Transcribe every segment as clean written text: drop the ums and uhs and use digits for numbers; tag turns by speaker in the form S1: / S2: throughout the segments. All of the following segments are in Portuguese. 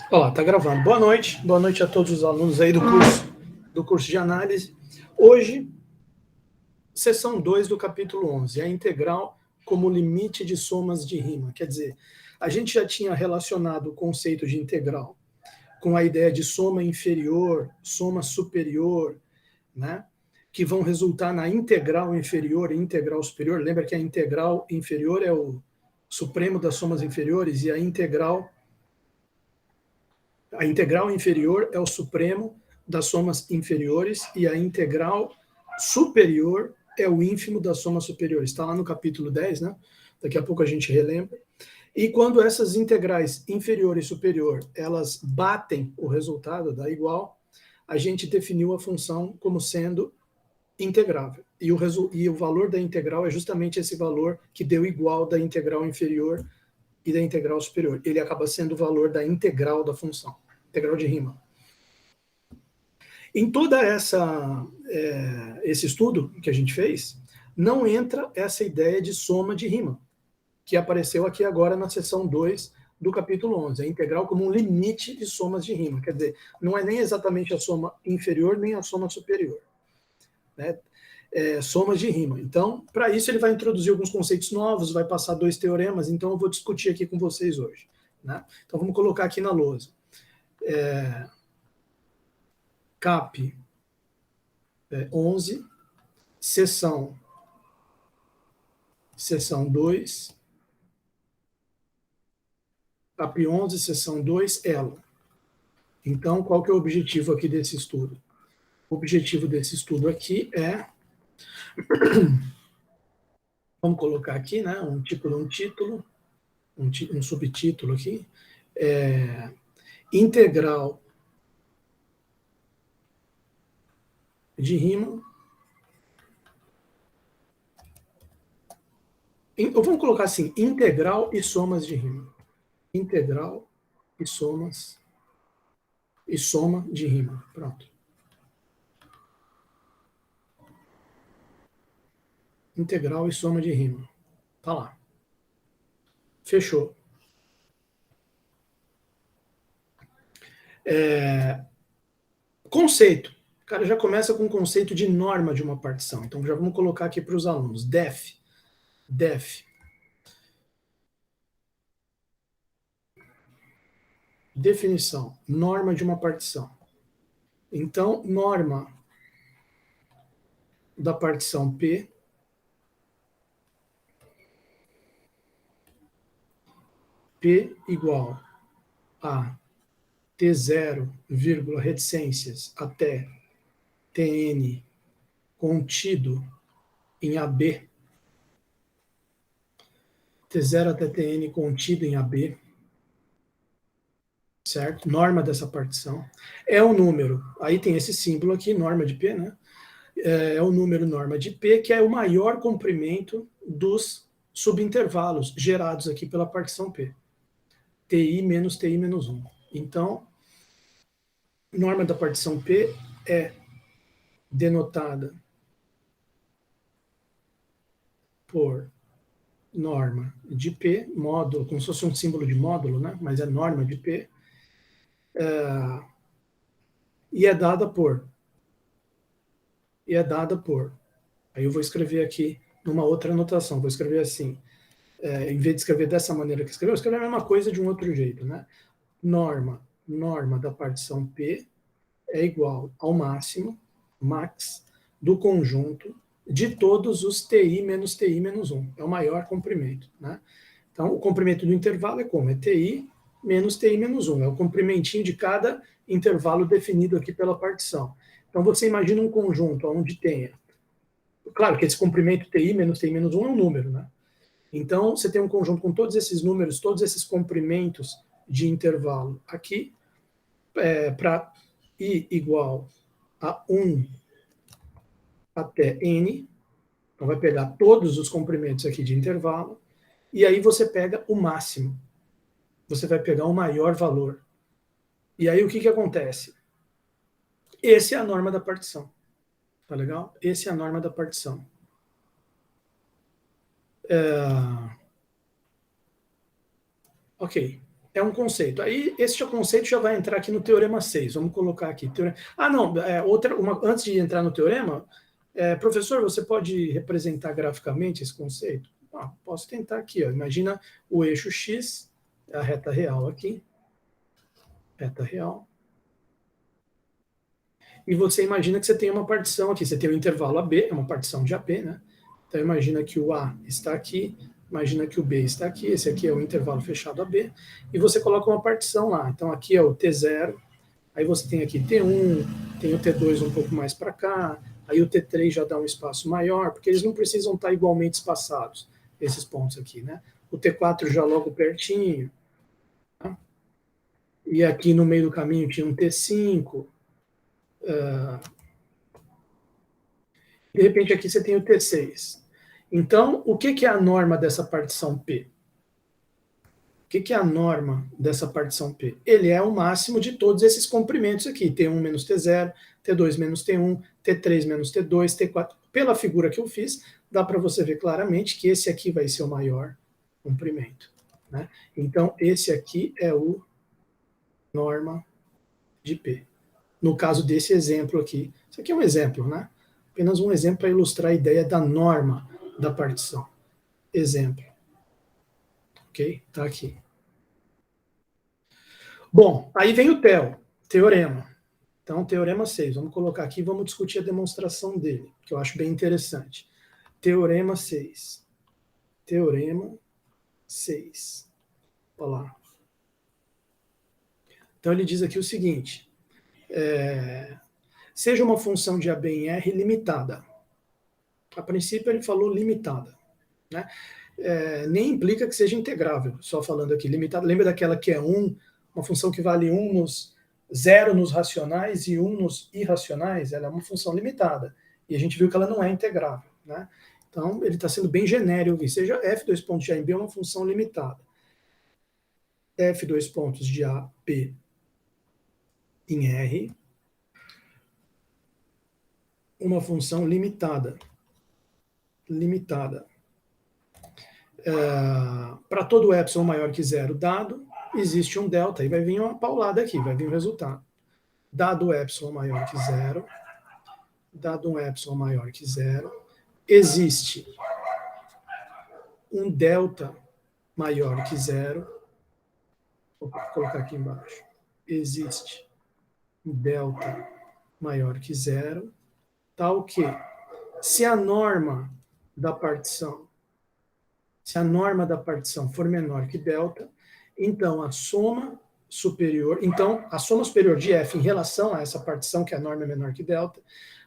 S1: Ó, tá gravando. Boa noite a todos os alunos aí do curso de análise. Hoje, sessão 2 do capítulo 11, a integral como limite de somas de rima. Quer dizer, a gente já tinha relacionado o conceito de integral com a ideia de soma inferior, soma superior, né? Que vão resultar na integral inferior e integral superior. Lembra que a integral inferior é o supremo das somas inferiores e a integral inferior é o supremo das somas inferiores e a integral superior é o ínfimo das somas superiores. Está lá no capítulo 10, né? Daqui a pouco a gente relembra. E quando essas integrais inferior e superior, elas batem o resultado, dá igual, a gente definiu a função como sendo integrável. E o valor da integral é justamente esse valor que deu igual da integral inferior e da integral superior. Ele acaba sendo o valor da integral da função, integral de rima. Em toda esse estudo que a gente fez, não entra essa ideia de soma de rima, que apareceu aqui agora na seção 2 do capítulo 11, a integral como um limite de somas de rima. Quer dizer, não é nem exatamente a soma inferior nem a soma superior, né? Somas de rima. Então, para isso ele vai introduzir alguns conceitos novos, vai passar 2 teoremas, então eu vou discutir aqui com vocês hoje, né? Então vamos colocar aqui na lousa. CAP 11, seção 2, CAP 11, seção 2, elo. Então, qual que é o objetivo aqui desse estudo? O objetivo desse estudo aqui é, vamos colocar aqui, né, um título, um subtítulo aqui, integral de rima. Ou vamos colocar assim, integral e somas de rima. Integral e somas e soma de rima. Pronto. Integral e soma de rima. Tá lá. Fechou. Conceito. O cara já começa com o conceito de norma de uma partição. Então já vamos colocar aqui para os alunos. Def. Definição. Norma de uma partição. Então, norma da partição P igual a T0, reticências até Tn contido em AB, T0 até Tn contido em AB, certo? Norma dessa partição. É o número, aí tem esse símbolo aqui, norma de P, né? É o número norma de P, que é o maior comprimento dos subintervalos gerados aqui pela partição P. TI menos TI menos 1. Então, norma da partição P é denotada por norma de P, módulo, como se fosse um símbolo de módulo, né? Mas é norma de P, e é dada por, aí eu vou escrever aqui numa outra anotação, vou escrever assim, em vez de escrever dessa maneira que escreveu, eu escrevi a mesma coisa de um outro jeito, né? Norma da partição P é igual ao máximo, max, do conjunto de todos os TI menos TI menos 1. É o maior comprimento, né? Então, o comprimento do intervalo é como? É TI menos TI menos 1. É o comprimentinho de cada intervalo definido aqui pela partição. Então, você imagina um conjunto onde tenha... Claro que esse comprimento TI menos TI menos 1 é um número, né? Então, você tem um conjunto com todos esses números, todos esses comprimentos de intervalo aqui, para I igual a 1 até N. Então, vai pegar todos os comprimentos aqui de intervalo, e aí você pega o máximo. Você vai pegar o maior valor. E aí o que acontece? Essa é a norma da partição. Tá legal? Essa é a norma da partição. Ok. é um conceito. Aí, esse conceito já vai entrar aqui no Teorema 6. Vamos colocar aqui. Não, antes de entrar no Teorema, professor, você pode representar graficamente esse conceito? Posso tentar aqui. Ó. Imagina o eixo X, a reta real aqui. Reta real. E você imagina que você tem uma partição aqui. Você tem o intervalo AB, é uma partição de AP, né? Então, imagina que o A está aqui, imagina que o B está aqui, esse aqui é o intervalo fechado AB, e você coloca uma partição lá. Então, aqui é o T0, aí você tem aqui T1, tem o T2 um pouco mais para cá, aí o T3 já dá um espaço maior, porque eles não precisam estar igualmente espaçados, esses pontos aqui, né? O T4 já logo pertinho, tá? E aqui no meio do caminho tinha um T5, de repente aqui você tem o T6. Então, o que é a norma dessa partição P? O que é a norma dessa partição P? Ele é o máximo de todos esses comprimentos aqui, T1 menos T0, T2 menos T1, T3 menos T2, T4. Pela figura que eu fiz, dá para você ver claramente que esse aqui vai ser o maior comprimento, né? Então, esse aqui é o norma de P. No caso desse exemplo aqui, isso aqui é um exemplo, né? Apenas um exemplo para ilustrar a ideia da norma da partição. Exemplo. Ok? Está aqui. Bom, aí vem o teorema. Então, teorema 6. Vamos colocar aqui e vamos discutir a demonstração dele, que eu acho bem interessante. Teorema 6. Teorema 6. Olha lá. Então, ele diz aqui o seguinte. Seja uma função de AB em R limitada. A princípio, ele falou limitada, né? Nem implica que seja integrável, só falando aqui, limitada. Lembra daquela que é 1, uma função que vale 0 nos racionais e 1 nos irracionais? Ela é uma função limitada. E a gente viu que ela não é integrável, né? Então, ele está sendo bem genérico aqui. Seja f dois pontos de A em B é uma função limitada. F dois pontos de A, B em R, uma função limitada. Limitada. Para todo epsilon maior que 0 dado, existe um delta, e vai vir uma paulada aqui, vai vir o resultado. Dado epsilon maior que 0, dado um epsilon maior que 0, existe um delta maior que 0, vou colocar aqui embaixo, existe um delta maior que 0, tal que, se a norma da partição for menor que delta, então a soma superior de f em relação a essa partição, que a norma é menor que delta,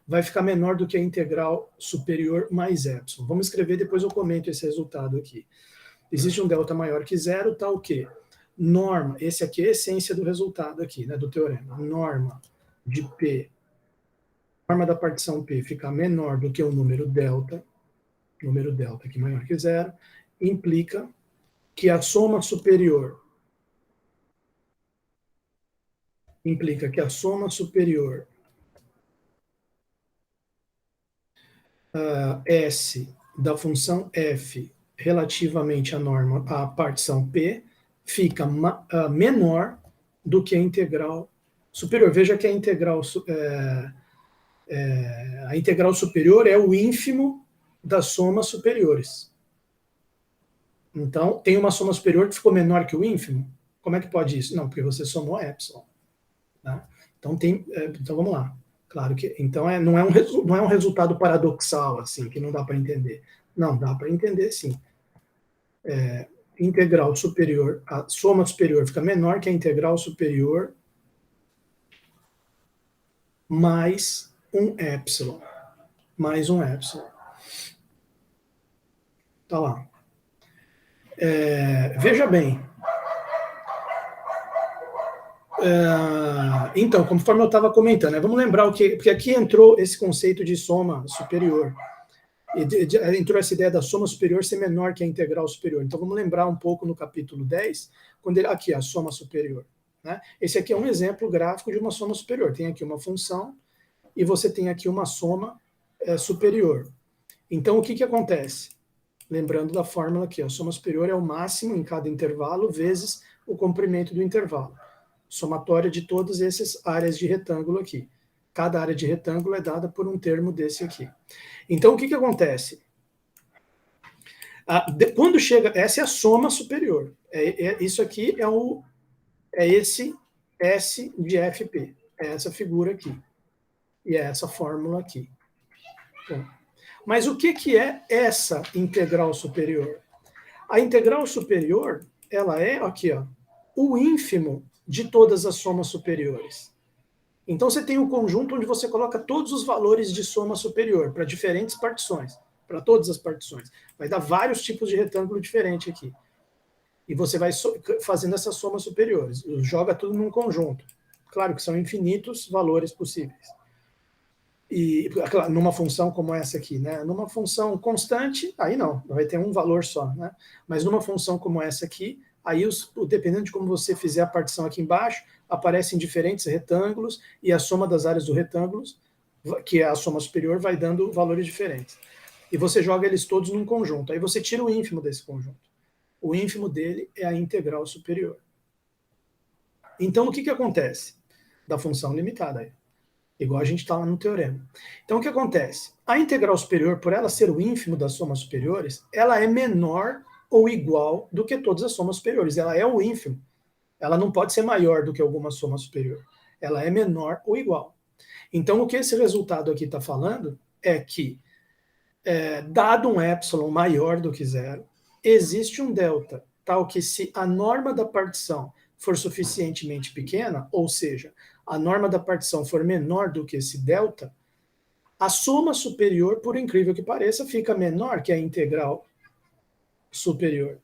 S1: vai ficar menor do que a integral superior mais epsilon. Vamos escrever, depois eu comento esse resultado aqui. Existe um delta maior que 0, tal que norma, esse aqui é a essência do resultado aqui, né, do teorema. Norma de P, norma da partição P fica menor do que o número delta aqui maior que 0, implica que a soma superior S da função f relativamente à partição P fica menor do que a integral superior. Veja que a integral superior é o ínfimo das somas superiores. Então, tem uma soma superior que ficou menor que o ínfimo? Como é que pode isso? Não, porque você somou epsilon. Tá? Então, vamos lá. Claro que então não é um resultado paradoxal, assim, que não dá para entender. Não, dá para entender, sim. Integral superior, a soma superior fica menor que a integral superior mais um epsilon. Mais um epsilon. Tá lá. Veja bem. Então, conforme eu estava comentando, vamos lembrar porque aqui entrou esse conceito de soma superior. Entrou essa ideia da soma superior ser menor que a integral superior. Então, vamos lembrar um pouco no capítulo 10, aqui, a soma superior. Né? Esse aqui é um exemplo gráfico de uma soma superior. Tem aqui uma função e você tem aqui uma soma superior. Então, o que acontece? Lembrando da fórmula aqui, a soma superior é o máximo em cada intervalo vezes o comprimento do intervalo. Somatória de todas essas áreas de retângulo aqui. Cada área de retângulo é dada por um termo desse aqui. Então, o que acontece? Quando chega, essa é a soma superior. Isso aqui é esse S de FP. É essa figura aqui. E é essa fórmula aqui. Bom, mas o que é essa integral superior? A integral superior, ela é aqui, ó, o ínfimo de todas as somas superiores. Então você tem um conjunto onde você coloca todos os valores de soma superior para diferentes partições, para todas as partições. Vai dar vários tipos de retângulo diferente aqui. E você vai fazendo essas somas superiores. Joga tudo num conjunto. Claro que são infinitos valores possíveis. E numa função como essa aqui, né? Numa função constante, aí não, vai ter um valor só, né? Mas numa função como essa aqui, aí dependendo de como você fizer a partição aqui embaixo, aparecem diferentes retângulos e a soma das áreas do retângulos, que é a soma superior, vai dando valores diferentes. E você joga eles todos num conjunto. Aí você tira o ínfimo desse conjunto. O ínfimo dele é a integral superior. Então, o que acontece? Da função limitada aí. Igual a gente está lá no teorema. Então, o que acontece? A integral superior, por ela ser o ínfimo das somas superiores, ela é menor ou igual do que todas as somas superiores. Ela é o ínfimo. Ela não pode ser maior do que alguma soma superior. Ela é menor ou igual. Então, o que esse resultado aqui está falando é que, dado um épsilon maior do que zero, existe um delta, tal que se a norma da partição for suficientemente pequena, ou seja, a norma da partição for menor do que esse delta, a soma superior, por incrível que pareça, fica menor que a integral superior.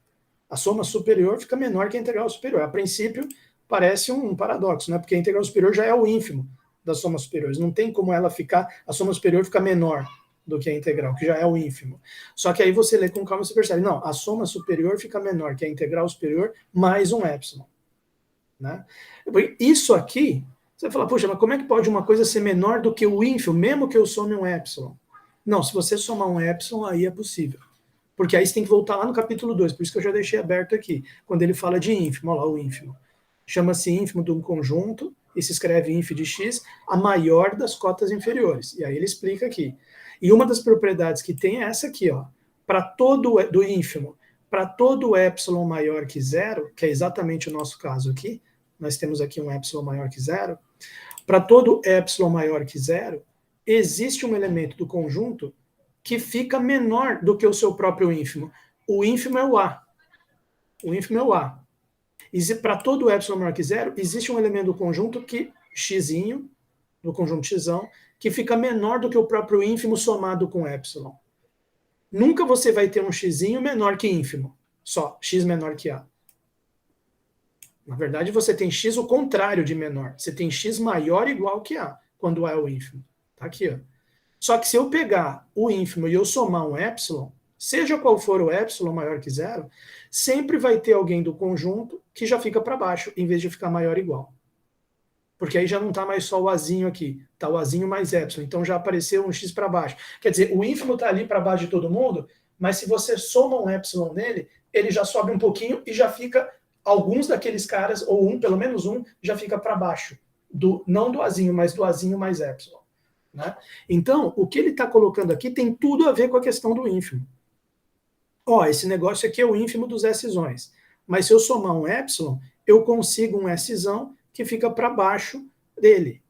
S1: A soma superior fica menor que a integral superior. A princípio, parece um paradoxo, né? Porque a integral superior já é o ínfimo das somas superiores. Não tem como ela ficar, a soma superior fica menor do que a integral, que já é o ínfimo. Só que aí você lê com calma e você percebe, não, a soma superior fica menor que a integral superior mais um épsilon. Né? Isso aqui, você fala, poxa, mas como é que pode uma coisa ser menor do que o ínfimo, mesmo que eu some um épsilon? Não, se você somar um épsilon, aí é possível. Porque aí você tem que voltar lá no capítulo 2, por isso que eu já deixei aberto aqui, quando ele fala de ínfimo, olha lá o ínfimo. Chama-se ínfimo de um conjunto, e se escreve ínf de x, a maior das cotas inferiores. E aí ele explica aqui. E uma das propriedades que tem é essa aqui, ó. Para todo do ínfimo, para todo épsilon maior que zero, que é exatamente o nosso caso aqui, nós temos aqui um épsilon maior que zero, para todo épsilon maior que zero, existe um elemento do conjunto que fica menor do que o seu próprio ínfimo. O ínfimo é o A. O ínfimo é o A. E para todo épsilon maior que zero, existe um elemento do conjunto que, xzinho, do conjunto xão, que fica menor do que o próprio ínfimo somado com épsilon. Nunca você vai ter um xzinho menor que ínfimo. Só, x menor que A. Na verdade, você tem x o contrário de menor. Você tem x maior igual que A, quando A é o ínfimo. Tá aqui, ó. Só que se eu pegar o ínfimo e eu somar um épsilon, seja qual for o épsilon maior que zero, sempre vai ter alguém do conjunto que já fica para baixo, em vez de ficar maior igual. Porque aí já não está mais só o azinho aqui, está o azinho mais épsilon, então já apareceu um x para baixo. Quer dizer, o ínfimo está ali para baixo de todo mundo, mas se você soma um épsilon nele, ele já sobe um pouquinho e já fica, alguns daqueles caras, ou pelo menos um, já fica para baixo. Não do azinho, mas do azinho mais épsilon. Né? Então, o que ele está colocando aqui tem tudo a ver com a questão do ínfimo. Ó, esse negócio aqui é o ínfimo dos Szões. Mas se eu somar um épsilon, eu consigo um Szão que fica para baixo dele.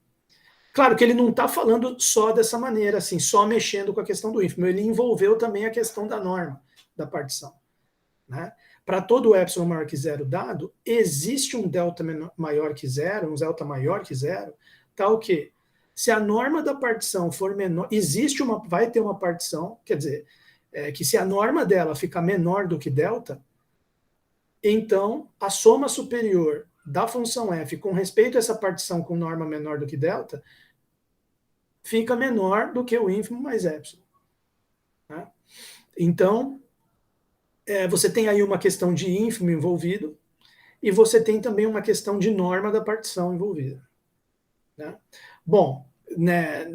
S1: Claro que ele não está falando só dessa maneira, assim, só mexendo com a questão do ínfimo. Ele envolveu também a questão da norma da partição. Né? Para todo épsilon maior que zero dado, existe um delta maior que zero, um delta maior que zero, tal que se a norma da partição for menor, vai ter uma partição, quer dizer, que se a norma dela ficar menor do que delta, então a soma superior da função f com respeito a essa partição com norma menor do que delta fica menor do que o ínfimo mais épsilon. Né? Então, você tem aí uma questão de ínfimo envolvido e você tem também uma questão de norma da partição envolvida. Né? Bom, né,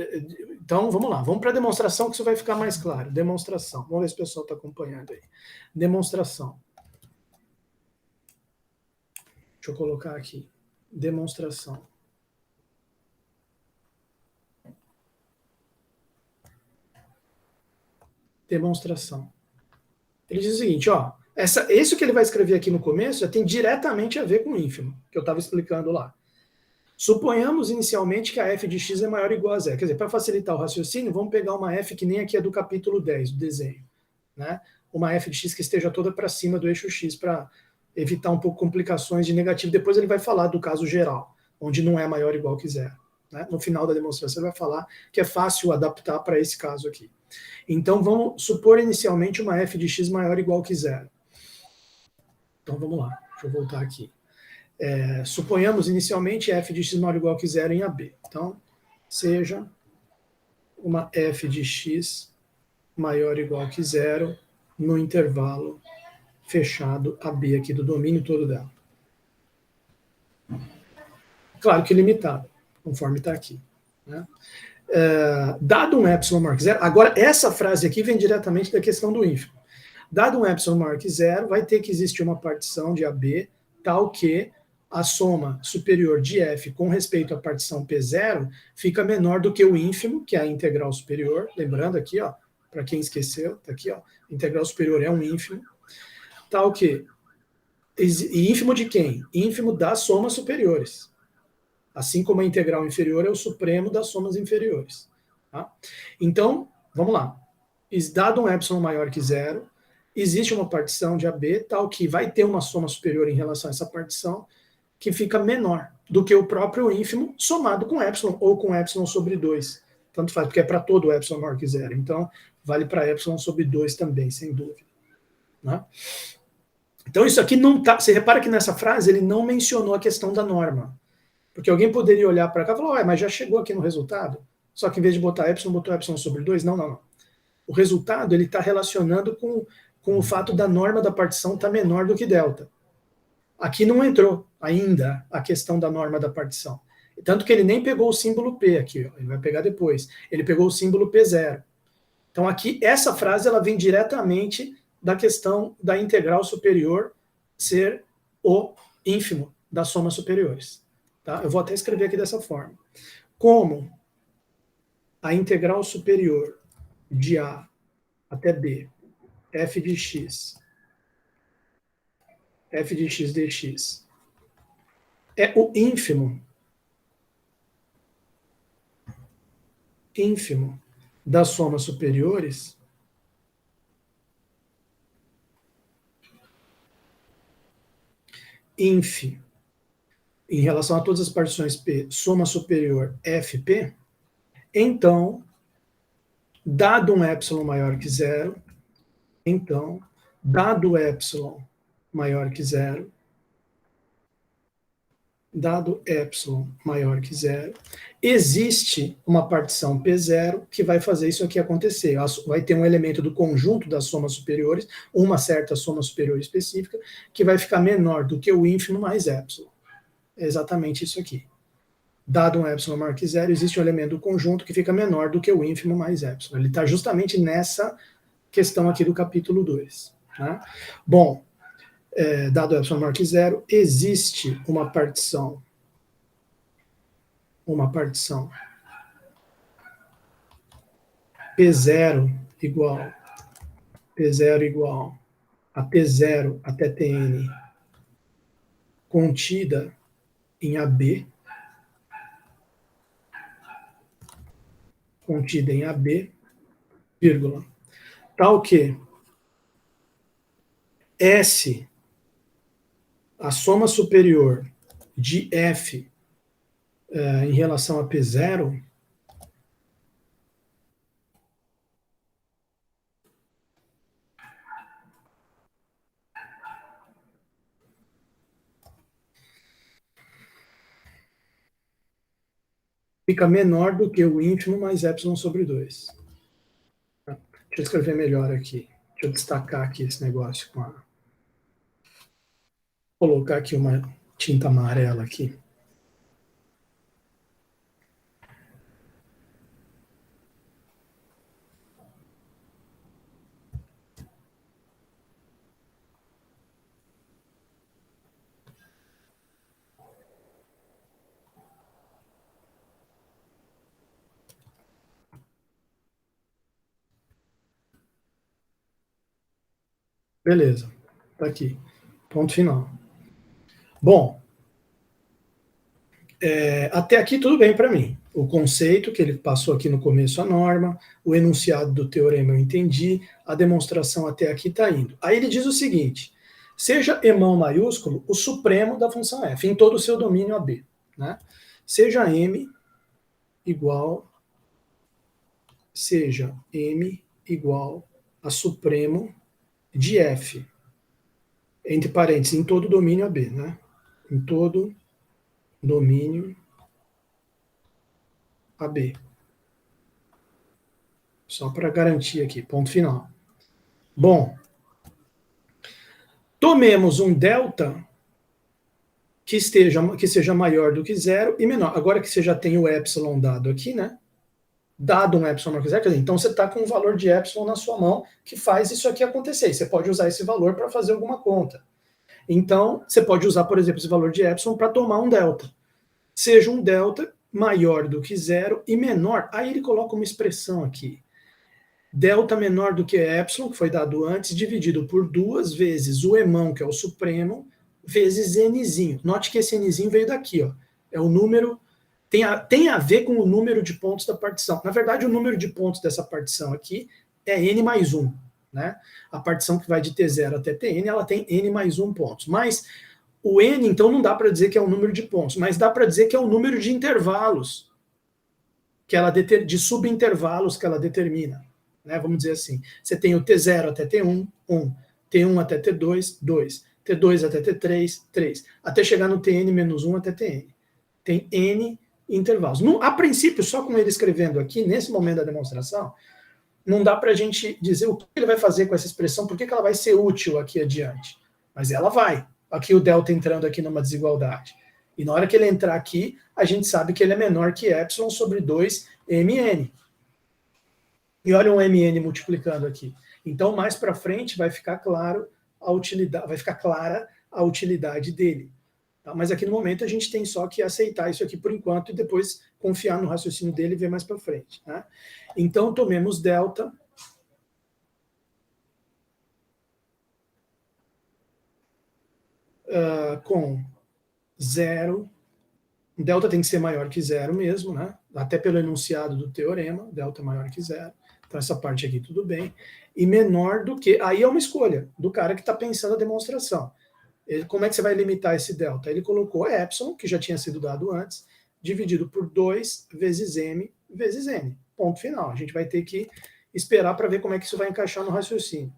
S1: então vamos lá, vamos para a demonstração que isso vai ficar mais claro. Demonstração, vamos ver se o pessoal está acompanhando aí. Demonstração. Deixa eu colocar aqui. Demonstração. Demonstração. Ele diz o seguinte, ó, esse que ele vai escrever aqui no começo já tem diretamente a ver com o ínfimo, que eu estava explicando lá. Suponhamos inicialmente que a f de x é maior ou igual a zero. Quer dizer, para facilitar o raciocínio, vamos pegar uma f que nem aqui é do capítulo 10, do desenho. Né? Uma f de x que esteja toda para cima do eixo x, para evitar um pouco complicações de negativo. Depois ele vai falar do caso geral, onde não é maior ou igual que zero. Né? No final da demonstração ele vai falar que é fácil adaptar para esse caso aqui. Então vamos supor inicialmente uma f de x maior ou igual que zero. Então vamos lá, deixa eu voltar aqui. Suponhamos inicialmente f de x maior ou igual que zero em AB. Então, seja uma f de x maior ou igual que zero no intervalo fechado AB aqui do domínio todo dela. Claro que limitado, conforme está aqui. Né? Dado um epsilon maior que zero, agora essa frase aqui vem diretamente da questão do ínfimo. Dado um epsilon maior que zero, vai ter que existir uma partição de AB tal que a soma superior de f com respeito à partição P0 fica menor do que o ínfimo, que é a integral superior. Lembrando aqui, ó, para quem esqueceu, tá aqui, ó, integral superior é um ínfimo. Tal que, e ínfimo de quem? Ínfimo das somas superiores. Assim como a integral inferior é o supremo das somas inferiores. Tá? Então, vamos lá. Dado um epsilon maior que zero, existe uma partição de AB tal que vai ter uma soma superior em relação a essa partição que fica menor do que o próprio ínfimo somado com epsilon ou com epsilon sobre 2. Tanto faz, porque é para todo epsilon maior que zero. Então, vale para epsilon sobre 2 também, sem dúvida. Né? Então, isso aqui não tá. Você repara que nessa frase ele não mencionou a questão da norma. Porque alguém poderia olhar para cá e falar, mas já chegou aqui no resultado? Só que em vez de botar epsilon, botou epsilon sobre 2? Não, não, não. O resultado ele está relacionando com o fato da norma da partição estar menor do que delta. Aqui não entrou ainda a questão da norma da partição. Tanto que ele nem pegou o símbolo P aqui, ó, ele vai pegar depois. Ele pegou o símbolo P0. Então aqui, essa frase ela vem diretamente da questão da integral superior ser o ínfimo das somas superiores. Tá? Eu vou até escrever aqui dessa forma. Como a integral superior de A até B, f de x dx, é o ínfimo das somas superiores, inf em relação a todas as partições P, soma superior fp, então, dado um epsilon maior que zero, então, dado epsilon maior que zero, dado epsilon maior que zero, existe uma partição P0 que vai fazer isso aqui acontecer. Vai ter um elemento do conjunto das somas superiores, uma certa soma superior específica, que vai ficar menor do que o ínfimo mais epsilon. É exatamente isso aqui. Dado um epsilon maior que zero, existe um elemento do conjunto que fica menor do que o ínfimo mais epsilon. Ele está justamente nessa questão aqui do capítulo 2. Né? Bom, dado epsilon maior que zero, existe uma partição P0 igual a T0 até Tn contida em AB, vírgula, tal que S, a soma superior de F em relação a P0, fica menor do que o ínfimo mais epsilon sobre 2. Deixa eu escrever melhor aqui. Deixa eu destacar aqui esse negócio. Colocar aqui uma tinta amarela aqui. Beleza, tá aqui. Ponto final. Bom, até aqui tudo bem para mim. O conceito que ele passou aqui no começo, a norma, o enunciado do teorema eu entendi, a demonstração até aqui está indo. Aí ele diz o seguinte, seja emão maiúsculo o supremo da função f, em todo o seu domínio AB. Né? Seja m igual a supremo de f, entre parênteses, em todo domínio AB, né? Em todo domínio AB. Só para garantir aqui, ponto final. Bom, tomemos um delta que seja maior do que zero e menor. Agora que você já tem o epsilon dado aqui, né? Dado um epsilon maior que zero, então você está com um valor de epsilon na sua mão que faz isso aqui acontecer. E você pode usar esse valor para fazer alguma conta. Então, você pode usar, por exemplo, esse valor de epsilon para tomar um delta. Seja um delta maior do que zero e menor. Aí ele coloca uma expressão aqui. Delta menor do que epsilon, que foi dado antes, dividido por 2 vezes o emão, que é o supremo, vezes nzinho. Note que esse nzinho veio daqui, ó. É o número, tem a ver com o número de pontos da partição. Na verdade, o número de pontos dessa partição aqui é n mais 1. Né? A partição que vai de T0 até Tn, ela tem n mais 1 pontos. Mas o n, então, não dá para dizer que é o número de pontos, mas dá para dizer que é o número de intervalos, de subintervalos que ela determina. Né? Vamos dizer assim, você tem o T0 até T1, 1, T1 até T2, 2, T2 até T3, 3, até chegar no Tn-1 até Tn. Tem N intervalos. A princípio, só com ele escrevendo aqui, nesse momento da demonstração, não dá para a gente dizer o que ele vai fazer com essa expressão, por que ela vai ser útil aqui adiante. Mas ela vai. Aqui o delta entrando aqui numa desigualdade. E na hora que ele entrar aqui, a gente sabe que ele é menor que epsilon sobre 2mn. E olha um mn multiplicando aqui. Então, mais para frente, vai ficar claro a utilidade, vai ficar clara a utilidade dele. Tá? Mas aqui no momento a gente tem só que aceitar isso aqui por enquanto e depois confiar no raciocínio dele e ver mais para frente. Tá? Então, tomemos delta com zero. Delta tem que ser maior que zero mesmo, né? Até pelo enunciado do teorema, delta é maior que zero. Então, essa parte aqui tudo bem. E menor do que... Aí é uma escolha do cara que está pensando a demonstração. Como é que você vai limitar esse delta? Ele colocou epsilon, que já tinha sido dado antes, dividido por 2 vezes m vezes n. Ponto final. A gente vai ter que esperar para ver como é que isso vai encaixar no raciocínio.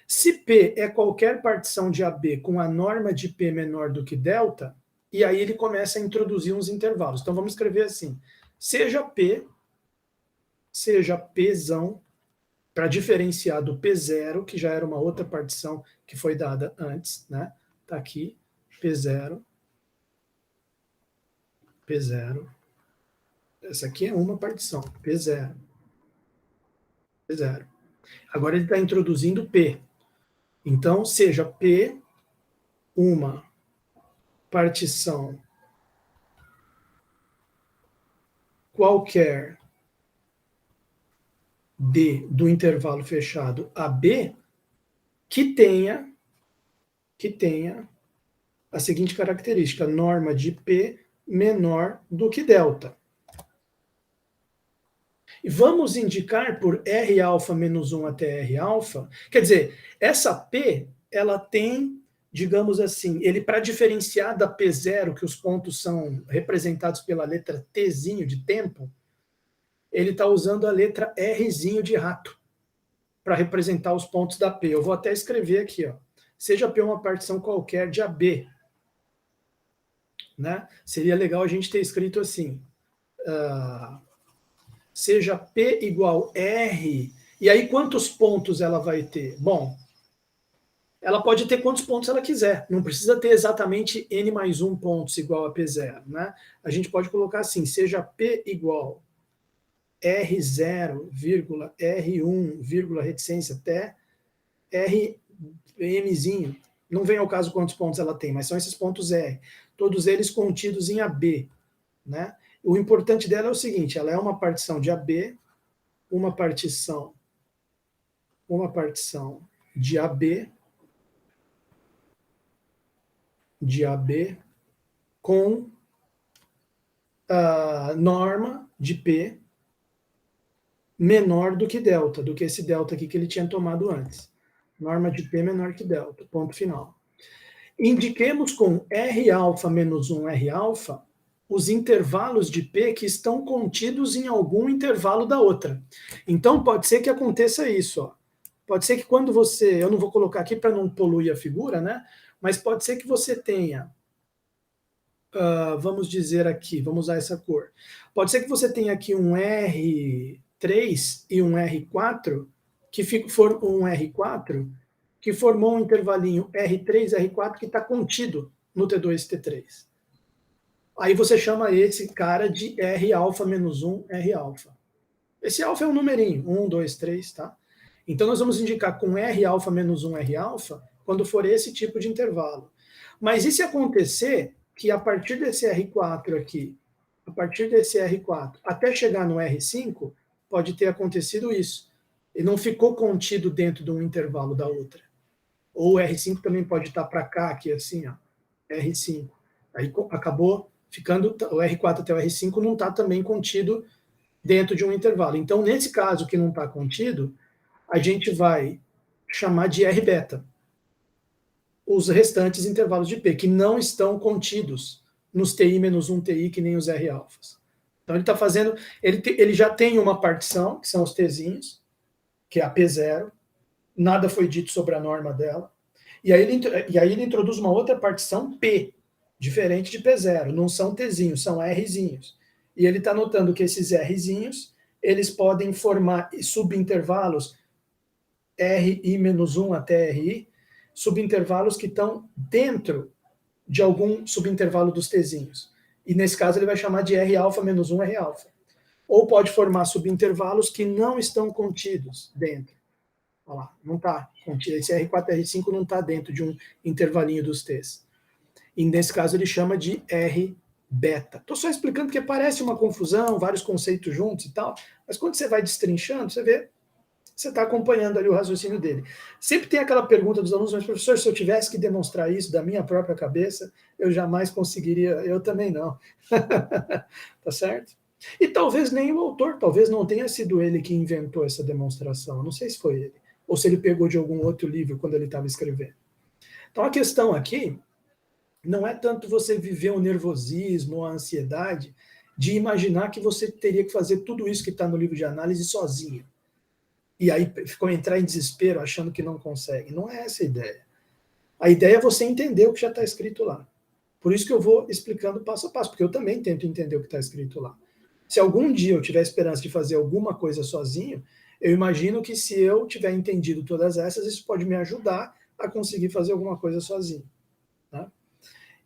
S1: Se P é qualquer partição de AB com a norma de P menor do que delta, e aí ele começa a introduzir uns intervalos. Então vamos escrever assim, seja Pzão, para diferenciar do P0, que já era uma outra partição que foi dada antes, né? Tá aqui, P0. Essa aqui é uma partição, P0. Agora ele está introduzindo P. Então, seja P uma partição qualquer do intervalo fechado AB que tenha a seguinte característica, norma de P menor do que delta. E vamos indicar por R alfa menos 1 até R alfa, quer dizer, essa P, ela tem, digamos assim, ele para diferenciar da P0, que os pontos são representados pela letra Tzinho de tempo, ele está usando a letra Rzinho de rato para representar os pontos da P. Eu vou até escrever aqui, ó. Seja P uma partição qualquer de AB. Né? Seria legal a gente ter escrito assim, seja P igual R, e aí quantos pontos ela vai ter? Bom, ela pode ter quantos pontos ela quiser, não precisa ter exatamente N mais 1 pontos igual a P0. Né? A gente pode colocar assim, seja P igual R0, R1, reticência até Rmzinho. Não vem ao caso quantos pontos ela tem, mas são esses pontos R. Todos eles contidos em AB. Né? O importante dela é o seguinte, ela é uma partição de AB, uma partição de AB, de AB com a norma de P menor do que delta, do que esse delta aqui que ele tinha tomado antes. Norma de P menor que delta, ponto final. Indiquemos com R alfa menos 1 R alfa os intervalos de P que estão contidos em algum intervalo da outra. Então, pode ser que aconteça isso. Ó. Pode ser que quando você... Eu não vou colocar aqui para não poluir a figura, né? Mas pode ser que você tenha... vamos dizer aqui, vamos usar essa cor. Pode ser que você tenha aqui um R3 e um R4, que for um R4, que formou um intervalinho R3, R4, que está contido no T2, T3. Aí você chama esse cara de R alfa menos 1, R alfa. Esse alfa é um numerinho, 1, 2, 3, tá? Então nós vamos indicar com R alfa menos 1, R alfa, quando for esse tipo de intervalo. Mas e se acontecer que a partir desse R4 aqui, a partir desse R4, até chegar no R5, pode ter acontecido isso. Ele não ficou contido dentro de um intervalo da outra. Ou o R5 também pode estar para cá, aqui assim, ó, R5. Aí acabou ficando, o R4 até o R5 não está também contido dentro de um intervalo. Então, nesse caso que não está contido, a gente vai chamar de R beta os restantes intervalos de P, que não estão contidos nos TI-1 TI, que nem os R alfas. Então, ele está fazendo, ele já tem uma partição, que são os Tzinhos, que é a P0, nada foi dito sobre a norma dela, e aí ele introduz uma outra partição P, diferente de P0, não são Tzinhos, são Rzinhos. E ele está notando que esses Rzinhos, eles podem formar subintervalos RI-1 até RI, subintervalos que estão dentro de algum subintervalo dos Tzinhos. E nesse caso ele vai chamar de R alfa menos 1 R alfa. Ou pode formar subintervalos que não estão contidos dentro. Olha lá, não está contido. Esse R4, R5 não está dentro de um intervalinho dos T's. E nesse caso ele chama de R beta. Estou só explicando porque parece uma confusão, vários conceitos juntos e tal, mas quando você vai destrinchando, você vê, você está acompanhando ali o raciocínio dele. Sempre tem aquela pergunta dos alunos, mas professor, se eu tivesse que demonstrar isso da minha própria cabeça, eu jamais conseguiria, eu também não. Tá certo? E talvez nem o autor, talvez não tenha sido ele que inventou essa demonstração, não sei se foi ele, ou se ele pegou de algum outro livro quando ele estava escrevendo. Então a questão aqui não é tanto você viver o nervosismo ou a ansiedade de imaginar que você teria que fazer tudo isso que está no livro de análise sozinho. E aí ficou entrar em desespero achando que não consegue. Não é essa a ideia. A ideia é você entender o que já está escrito lá. Por isso que eu vou explicando passo a passo, porque eu também tento entender o que está escrito lá. Se algum dia eu tiver esperança de fazer alguma coisa sozinho, eu imagino que se eu tiver entendido todas essas, isso pode me ajudar a conseguir fazer alguma coisa sozinho. Tá?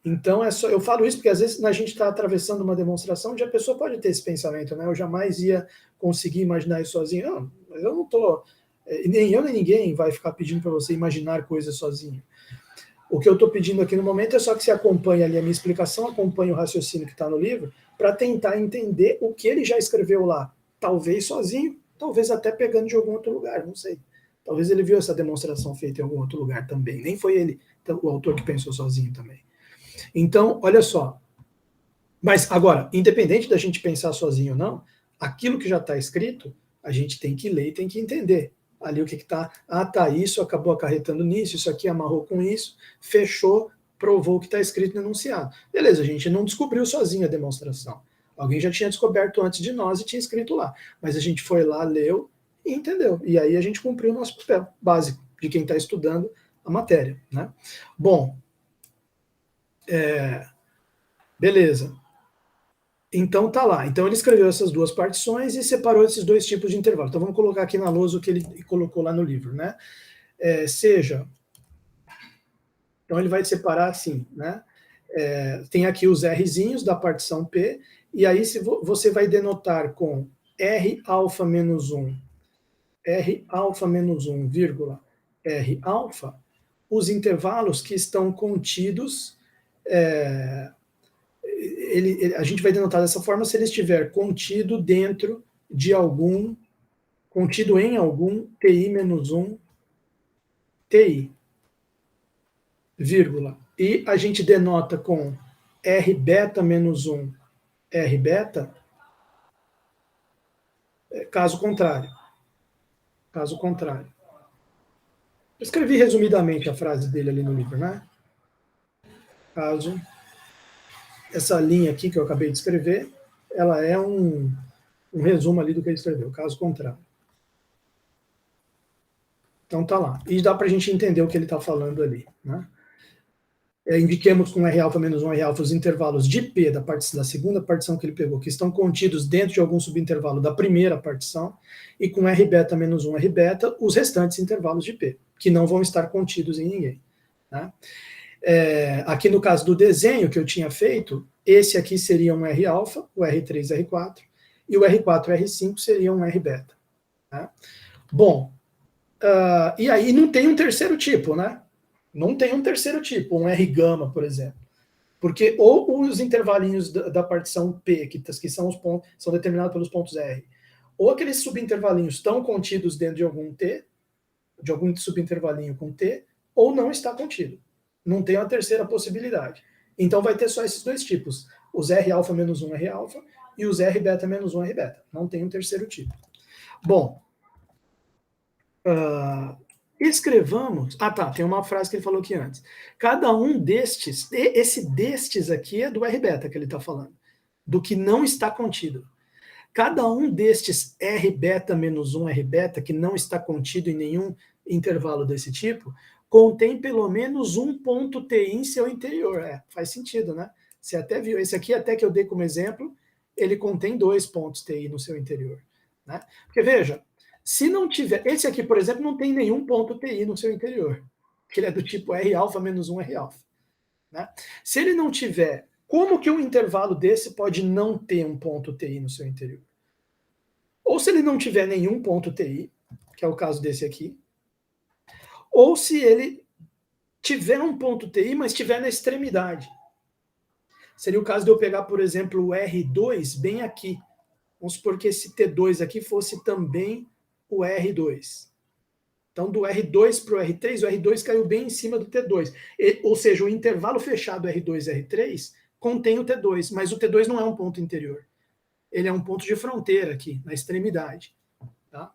S1: Então, eu falo isso porque às vezes a gente está atravessando uma demonstração onde a pessoa pode ter esse pensamento, né? Eu jamais ia conseguir imaginar isso sozinho. Não, mas eu não estou... Nem eu nem ninguém vai ficar pedindo para você imaginar coisas sozinho. O que eu estou pedindo aqui no momento é só que você acompanhe ali a minha explicação, acompanhe o raciocínio que está no livro, para tentar entender o que ele já escreveu lá. Talvez sozinho, talvez até pegando de algum outro lugar, não sei. Talvez ele viu essa demonstração feita em algum outro lugar também. Nem foi ele, o autor, que pensou sozinho também. Então, olha só. Mas agora, independente da gente pensar sozinho ou não, aquilo que já está escrito, a gente tem que ler e tem que entender. Ali o que está, tá, isso acabou acarretando nisso, isso aqui amarrou com isso, fechou, provou o que está escrito no enunciado. Beleza, a gente não descobriu sozinho a demonstração. Alguém já tinha descoberto antes de nós e tinha escrito lá. Mas a gente foi lá, leu e entendeu. E aí a gente cumpriu o nosso papel básico de quem está estudando a matéria. Né? Bom, beleza. Então tá lá. Então ele escreveu essas duas partições e separou esses dois tipos de intervalo. Então vamos colocar aqui na lousa o que ele colocou lá no livro, né? Então ele vai separar assim, né? Tem aqui os Rzinhos da partição P, e aí você vai denotar com R alfa menos 1, R alfa menos 1, vírgula, R alfa, os intervalos que estão contidos, a gente vai denotar dessa forma se ele estiver contido dentro de algum, contido em algum TI menos 1 TI, vírgula, E a gente denota com R beta menos 1, R beta, caso contrário. Caso contrário. Eu escrevi resumidamente a frase dele ali no livro, né? Caso essa linha aqui que eu acabei de escrever, ela é um resumo ali do que ele escreveu, caso contrário. Então tá lá. E dá para a gente entender o que ele está falando ali, né? Indiquemos com R alfa menos 1 R alfa os intervalos de P da segunda partição que ele pegou, que estão contidos dentro de algum subintervalo da primeira partição, e com R beta menos 1 R beta os restantes intervalos de P, que não vão estar contidos em ninguém. Né? Aqui no caso do desenho que eu tinha feito, esse aqui seria um R alfa, o R3 R4, e o R4 R5 seria um R beta. Né? Bom, e aí não tem um terceiro tipo, né? Não tem um terceiro tipo, um R gama, por exemplo. Porque ou os intervalinhos da partição P, que são os pontos, são determinados pelos pontos R, ou aqueles subintervalinhos estão contidos dentro de algum T, de algum subintervalinho com T, ou não está contido. Não tem uma terceira possibilidade. Então vai ter só esses dois tipos, os R alfa menos 1 R alfa e os R beta menos 1 R beta. Não tem um terceiro tipo. Bom, escrevamos... tem uma frase que ele falou aqui antes. Cada um destes, esse destes aqui é do R beta que ele está falando, do que não está contido. Cada um destes R beta menos 1 R beta, que não está contido em nenhum intervalo desse tipo, contém pelo menos um ponto TI em seu interior. Faz sentido, né? Você até viu, esse aqui até que eu dei como exemplo, ele contém 2 pontos TI no seu interior. Né? Porque veja, se não tiver... Esse aqui, por exemplo, não tem nenhum ponto TI no seu interior, que ele é do tipo R alfa menos 1 R alfa. Né? Se ele não tiver, como que um intervalo desse pode não ter um ponto TI no seu interior? Ou se ele não tiver nenhum ponto TI, que é o caso desse aqui, ou se ele tiver um ponto TI, mas estiver na extremidade. Seria o caso de eu pegar, por exemplo, o R2 bem aqui. Vamos supor que esse T2 aqui fosse também o R2. Então, do R2 para o R3, o R2 caiu bem em cima do T2. Ou seja, o intervalo fechado R2 e R3 contém o T2, mas o T2 não é um ponto interior. Ele é um ponto de fronteira aqui, na extremidade. Tá?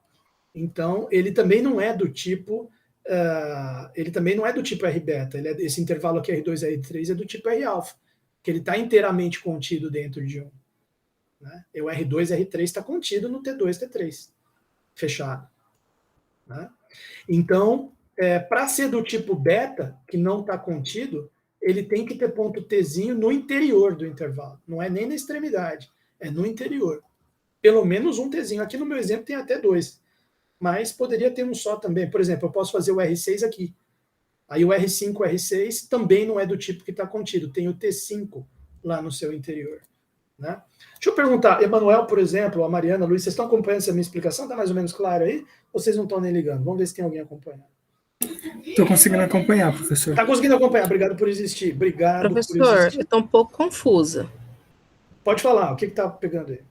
S1: Então, ele também não é do tipo... R beta. Esse intervalo aqui, R2 e R3, é do tipo R alfa, que ele está inteiramente contido dentro de um. Né? E o R2 e R3 está contido no T2 e T3, fechado. Né? Então, para ser do tipo beta, que não está contido, ele tem que ter ponto Tzinho no interior do intervalo. Não é nem na extremidade, é no interior. Pelo menos um Tzinho. Aqui no meu exemplo tem até 2. Mas poderia ter um só também. Por exemplo, eu posso fazer o R6 aqui. Aí o R5, o R6 também não é do tipo que está contido. Tem o T5 lá no seu interior. Né? Deixa eu perguntar, Emanuel, por exemplo, a Mariana, Luiz, vocês estão acompanhando essa minha explicação? Está mais ou menos claro aí? Ou vocês não estão nem ligando? Vamos ver se tem alguém acompanhando.
S2: Estou conseguindo acompanhar, professor.
S1: Está conseguindo acompanhar. Obrigado por existir. Obrigado
S3: professor,
S1: por existir.
S3: eu estou um pouco confusa.
S1: Pode falar, o que está pegando aí?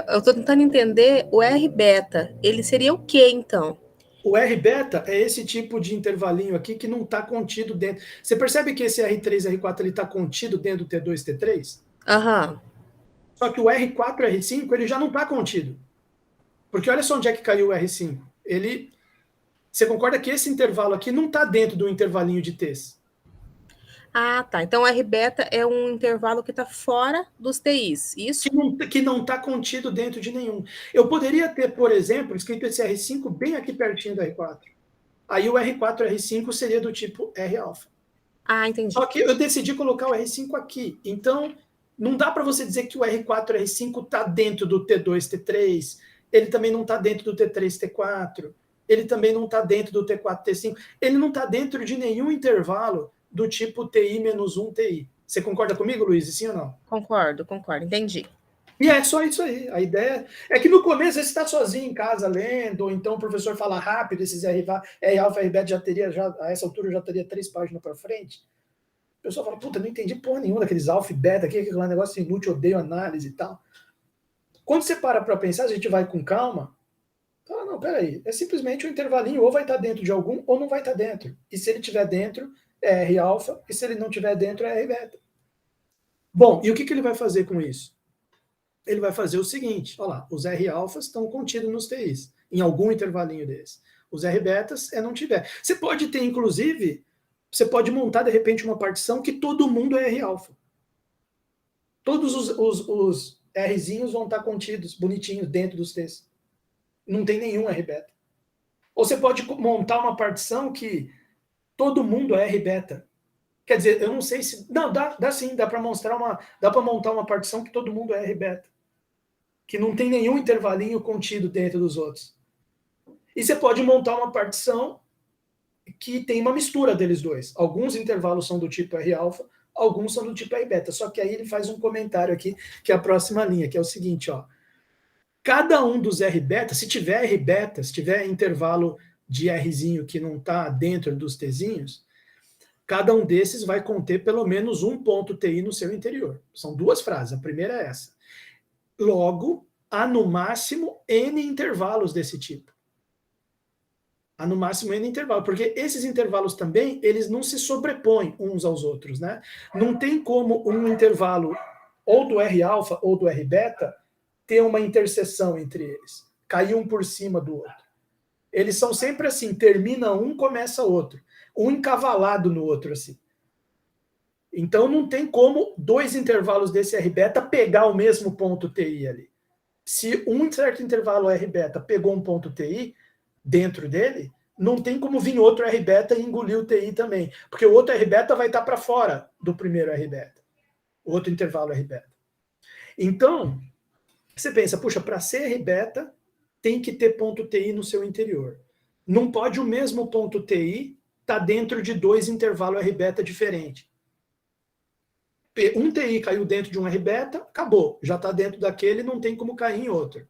S3: Eu estou tentando entender o R beta. Ele seria o quê, então?
S1: O R beta é esse tipo de intervalinho aqui que não está contido dentro. Você percebe que esse R3, R4 está contido dentro do T2, T3?
S3: Aham.
S1: Só que o R4, R5 ele já não está contido. Porque olha só onde é que caiu o R5. Você concorda que esse intervalo aqui não está dentro do intervalinho de T's?
S3: Ah, tá. Então, o R beta é um intervalo que está fora dos TIs, isso?
S1: Que não está contido dentro de nenhum. Eu poderia ter, por exemplo, escrito esse R5 bem aqui pertinho do R4. Aí o R4, R5 seria do tipo R alfa.
S3: Ah, entendi.
S1: Só que eu decidi colocar o R5 aqui. Então, não dá para você dizer que o R4, R5 está dentro do T2, T3. Ele também não está dentro do T3, T4. Ele também não está dentro do T4, T5. Ele não está dentro de nenhum intervalo do tipo TI menos 1 TI. Você concorda comigo, Luiz? Sim ou não?
S3: Concordo. Entendi.
S1: E é só isso aí. A ideia é que no começo você está sozinho em casa lendo, ou então o professor fala rápido, esses R alfa, R beta a essa altura já teria 3 páginas para frente. O pessoal fala, puta, não entendi porra nenhuma daqueles alfa e beta aqui, aquele negócio inútil, odeio análise e tal. Quando você para pensar, a gente vai com calma. Não, peraí. É simplesmente um intervalinho, ou vai estar dentro de algum, ou não vai estar dentro. E se ele estiver dentro, é R alfa, e se ele não tiver dentro, é R beta. Bom, e o que ele vai fazer com isso? Ele vai fazer o seguinte, olha lá, os R alfas estão contidos nos TIs, em algum intervalinho desse. Os R betas é não tiver. Você pode ter, inclusive, você pode montar, de repente, uma partição que todo mundo é R alfa. Todos os Rzinhos vão estar contidos, bonitinhos, dentro dos T's. Não tem nenhum R beta. Ou você pode montar uma partição que todo mundo é R beta. Quer dizer, eu não sei se... Não, dá sim, dá para montar uma partição que todo mundo é R beta. Que não tem nenhum intervalinho contido dentro dos outros. E você pode montar uma partição que tem uma mistura deles dois. Alguns intervalos são do tipo R alfa, alguns são do tipo R beta. Só que aí ele faz um comentário aqui, que é a próxima linha, que é o seguinte, ó. Cada um dos R beta, se tiver R beta, se tiver intervalo de Rzinho que não está dentro dos Tzinhos, cada um desses vai conter pelo menos um ponto TI no seu interior. São duas frases. A primeira é essa. Logo, há no máximo N intervalos desse tipo. Há no máximo N intervalos, porque esses intervalos também, eles não se sobrepõem uns aos outros, né? Não tem como um intervalo ou do R alfa ou do R beta ter uma interseção entre eles, cair um por cima do outro. Eles são sempre assim, termina um, começa outro. Um encavalado no outro, assim. Então não tem como dois intervalos desse R beta pegar o mesmo ponto TI ali. Se um certo intervalo R beta pegou um ponto TI dentro dele, não tem como vir outro R beta e engolir o TI também. Porque o outro R beta vai estar para fora do primeiro R beta. O outro intervalo R beta. Então, você pensa, puxa, para ser R beta, tem que ter ponto TI no seu interior. Não pode o mesmo ponto TI estar dentro de dois intervalos R beta diferentes. Um TI caiu dentro de um R beta, acabou. Já está dentro daquele, não tem como cair em outro.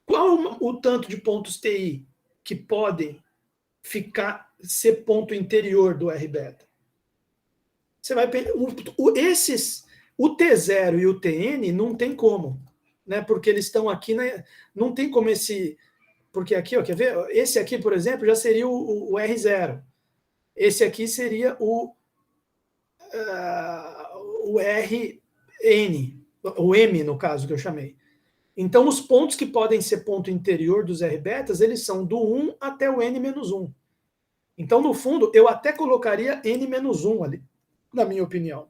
S1: Qual o tanto de pontos TI que podem ser ponto interior do R beta? Você vai o T0 e o TN não tem como, né? Porque eles estão aqui, não tem como porque aqui, ó, quer ver? Esse aqui, por exemplo, já seria o R0. Esse aqui seria o RN, o M, no caso, que eu chamei. Então, os pontos que podem ser ponto interior dos R betas, eles são do 1 até o N-1. Então, no fundo, eu até colocaria N-1 ali, na minha opinião.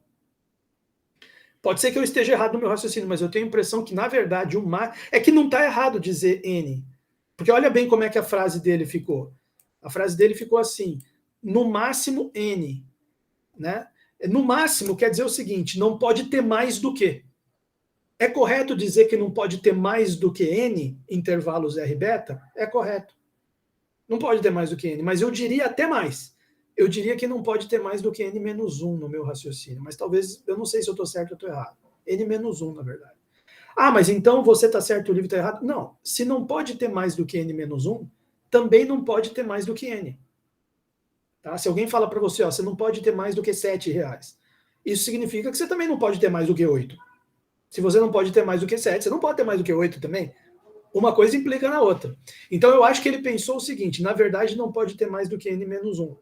S1: Pode ser que eu esteja errado no meu raciocínio, mas eu tenho a impressão que, na verdade, é que não está errado dizer N. Porque olha bem como é que a frase dele ficou. A frase dele ficou assim, no máximo N. Né? No máximo quer dizer o seguinte, não pode ter mais do que. É correto dizer que não pode ter mais do que N intervalos R beta? É correto. Não pode ter mais do que N, mas eu diria até mais. Eu diria que não pode ter mais do que N-1 no meu raciocínio, mas talvez, eu não sei se eu estou certo ou estou errado. N-1, na verdade. Ah, mas então você está certo e o livro está errado? Não. Se não pode ter mais do que N-1, também não pode ter mais do que N. Tá? Se alguém fala para você, ó, você não pode ter mais do que R$7, isso significa que você também não pode ter mais do que 8. Se você não pode ter mais do que 7, você não pode ter mais do que 8 também. Uma coisa implica na outra. Então eu acho que ele pensou o seguinte, na verdade não pode ter mais do que N-1.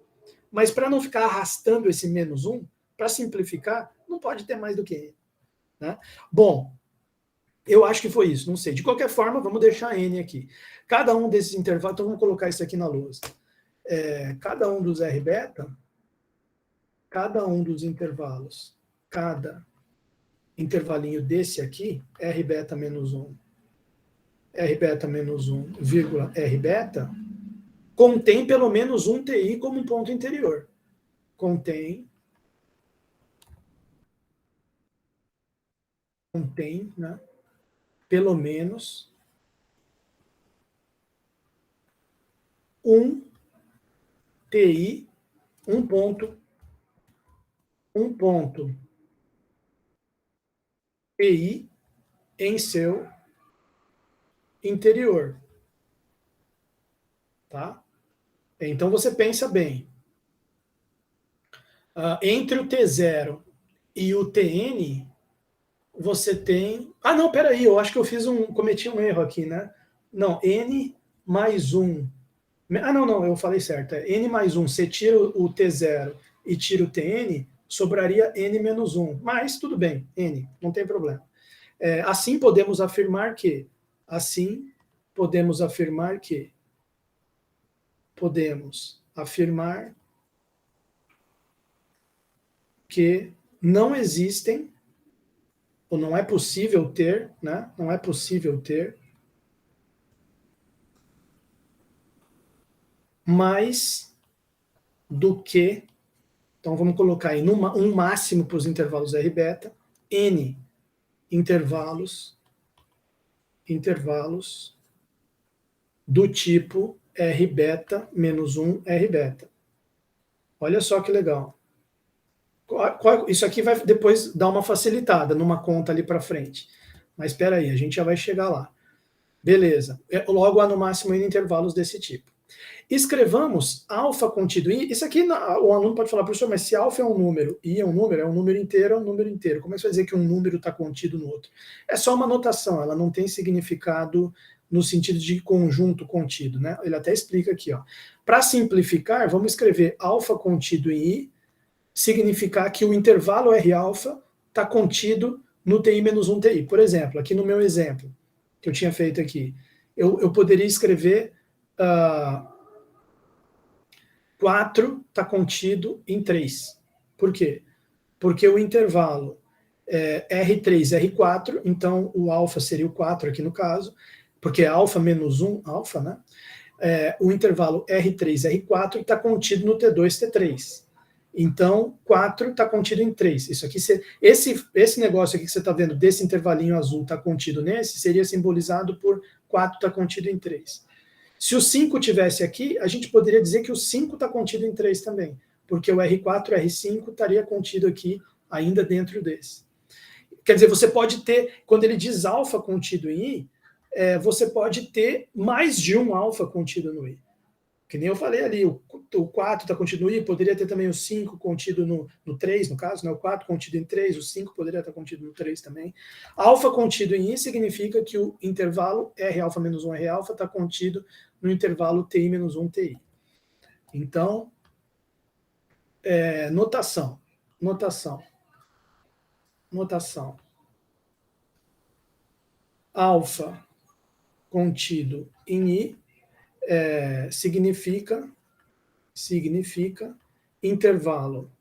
S1: Mas para não ficar arrastando esse -1, para simplificar, não pode ter mais do que N. Né? Bom, eu acho que foi isso, não sei. De qualquer forma, vamos deixar N aqui. Cada um desses intervalos, então vamos colocar isso aqui na lousa. Cada um dos R beta, cada um dos intervalos, cada intervalinho desse aqui, R beta menos 1, R beta menos 1, vírgula R beta, contém pelo menos um TI como um ponto interior. Contém, né, pelo menos um TI, um ponto TI em seu interior. Tá? Então você pensa bem. Entre o T0 e o TN, você tem... Ah, não, peraí, eu acho que eu cometi um erro aqui, né? Não, N mais 1 Não, eu falei certo. É n mais 1. Você tira o T0 e tira o Tn, sobraria n menos 1. Mas tudo bem, n, não tem problema. Assim podemos afirmar que não existem, ou não é possível ter, né? Não é possível ter mais do que, então vamos colocar aí um máximo para os intervalos R beta, n intervalos do tipo R beta menos 1 R beta. Olha só que legal. Isso aqui vai depois dar uma facilitada numa conta ali para frente. Mas espera aí, a gente já vai chegar lá. Beleza. Logo há no máximo n intervalos desse tipo. Escrevamos alfa contido em... Isso aqui o aluno pode falar, professor, mas se alfa é um número, i é um número inteiro, é um número inteiro. Como é que você vai dizer que um número está contido no outro? É só uma notação, ela não tem significado no sentido de conjunto contido, né? Ele até explica aqui, ó. Para simplificar, vamos escrever alfa contido em i, significar que o intervalo R alfa está contido no TI menos 1 TI. Por exemplo, aqui no meu exemplo, que eu tinha feito aqui, eu poderia escrever 4 está contido em 3. Por quê? Porque o intervalo R3, R4, então o alfa seria o 4 aqui no caso, porque é alfa menos 1, alfa, né? O intervalo R3, R4 está contido no T2, T3. Então, 4 está contido em 3. Isso aqui, esse negócio aqui que você está vendo, desse intervalinho azul está contido nesse, seria simbolizado por 4 está contido em 3. Se o 5 tivesse aqui, a gente poderia dizer que o 5 está contido em 3 também, porque o R4 e R5 estaria contido aqui ainda dentro desse. Quer dizer, você pode ter, quando ele diz alfa contido em I, você pode ter mais de um alfa contido no I. Que nem eu falei ali, o 4 está contido no I, poderia ter também o 5 contido no 3, no caso, né? O 4 contido em 3, o 5 poderia estar contido no 3 também. Alfa contido em I significa que o intervalo R alfa menos 1 R alfa está contido no intervalo TI menos 1 TI. Então, notação. Alfa contido em I significa intervalo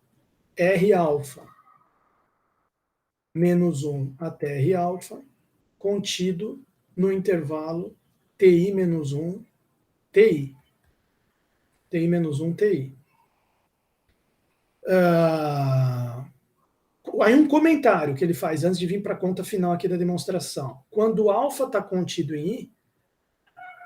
S1: R alfa menos 1 até R alfa contido no intervalo TI menos 1 TI. TI menos 1 TI. Aí um comentário que ele faz antes de vir para a conta final aqui da demonstração. Quando o alfa está contido em I,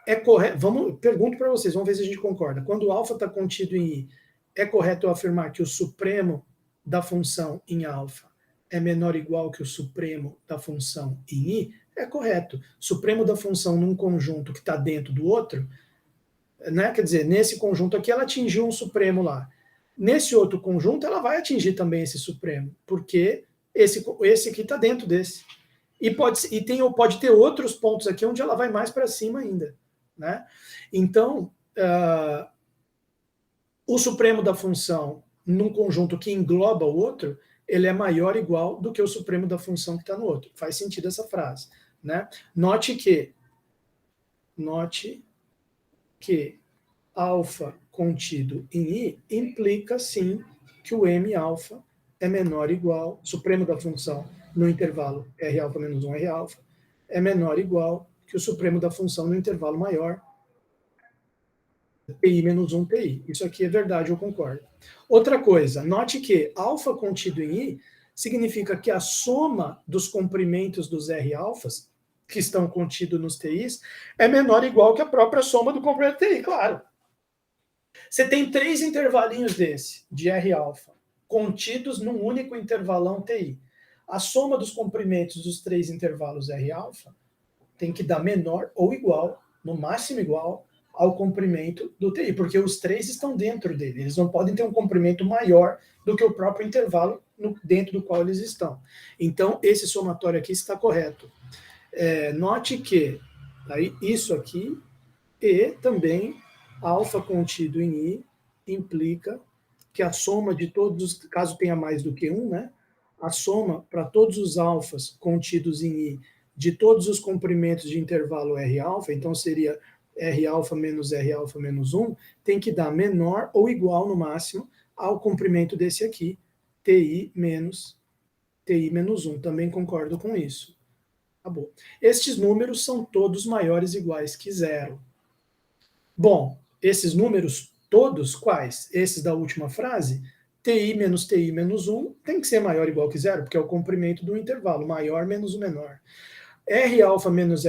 S1: é correto. Pergunto para vocês, vamos ver se a gente concorda. Quando o alfa está contido em I, é correto eu afirmar que o supremo da função em alfa é menor ou igual que o supremo da função em I? É correto. Supremo da função num conjunto que está dentro do outro, né? Quer dizer, nesse conjunto aqui ela atingiu um supremo lá. Nesse outro conjunto ela vai atingir também esse supremo, porque esse aqui está dentro desse. E pode ter outros pontos aqui onde ela vai mais para cima ainda. Né? Então, o supremo da função num conjunto que engloba o outro, ele é maior ou igual do que o supremo da função que está no outro. Faz sentido essa frase. Né? Note que alfa contido em I implica, sim, que o M alfa é menor ou igual, supremo da função no intervalo R alfa menos 1 R alfa, é menor ou igual que o supremo da função no intervalo maior, TI menos 1 TI. Isso aqui é verdade, eu concordo. Outra coisa, note que alfa contido em I significa que a soma dos comprimentos dos R alfas, que estão contidos nos TIs, é menor ou igual que a própria soma do comprimento TI, claro. Você tem 3 intervalinhos desse, de R alfa, contidos num único intervalão TI. A soma dos comprimentos dos 3 intervalos R alfa tem que dar menor ou igual, no máximo igual, ao comprimento do TI, porque os 3 estão dentro dele. Eles não podem ter um comprimento maior do que o próprio intervalo dentro do qual eles estão. Então, esse somatório aqui está correto. Note que isso aqui e também alfa contido em I implica que a soma de todos os, caso tenha mais do que um, né, a soma para todos os alfas contidos em I de todos os comprimentos de intervalo R alfa, então seria R alfa menos 1, tem que dar menor ou igual no máximo ao comprimento desse aqui, TI menos 1. Também concordo com isso. Acabou. Estes números são todos maiores ou iguais que zero. Bom, esses números todos, quais? Esses da última frase, TI menos 1 tem que ser maior ou igual que zero, porque é o comprimento do intervalo, maior menos o menor. R alfa menos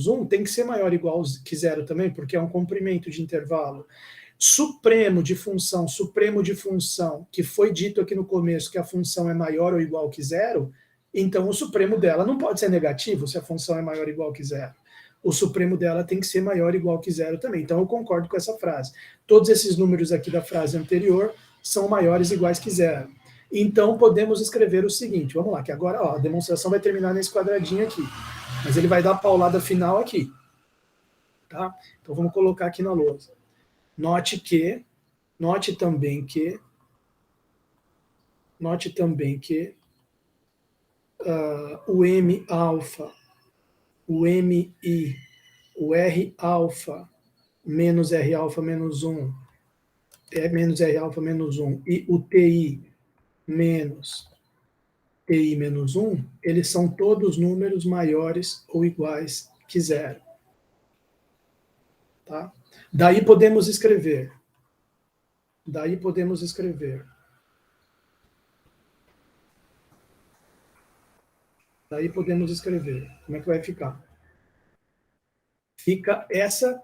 S1: 1 tem que ser maior ou igual que zero também, porque é um comprimento de intervalo. Supremo de função, que foi dito aqui no começo que a função é maior ou igual que zero, então o supremo dela não pode ser negativo se a função é maior ou igual que zero. O supremo dela tem que ser maior ou igual que zero também. Então eu concordo com essa frase. Todos esses números aqui da frase anterior são maiores ou iguais que zero. Então podemos escrever o seguinte, vamos lá, que agora ó, a demonstração vai terminar nesse quadradinho aqui, mas ele vai dar a paulada final aqui. Tá? Então vamos colocar aqui na lousa. Note também que o M alfa, o MI, o R alfa menos R alfa menos 1, menos R alfa menos 1 e o TI menos 1, eles são todos números maiores ou iguais que zero. Tá? Daí podemos escrever. Como é que vai ficar? Fica essa...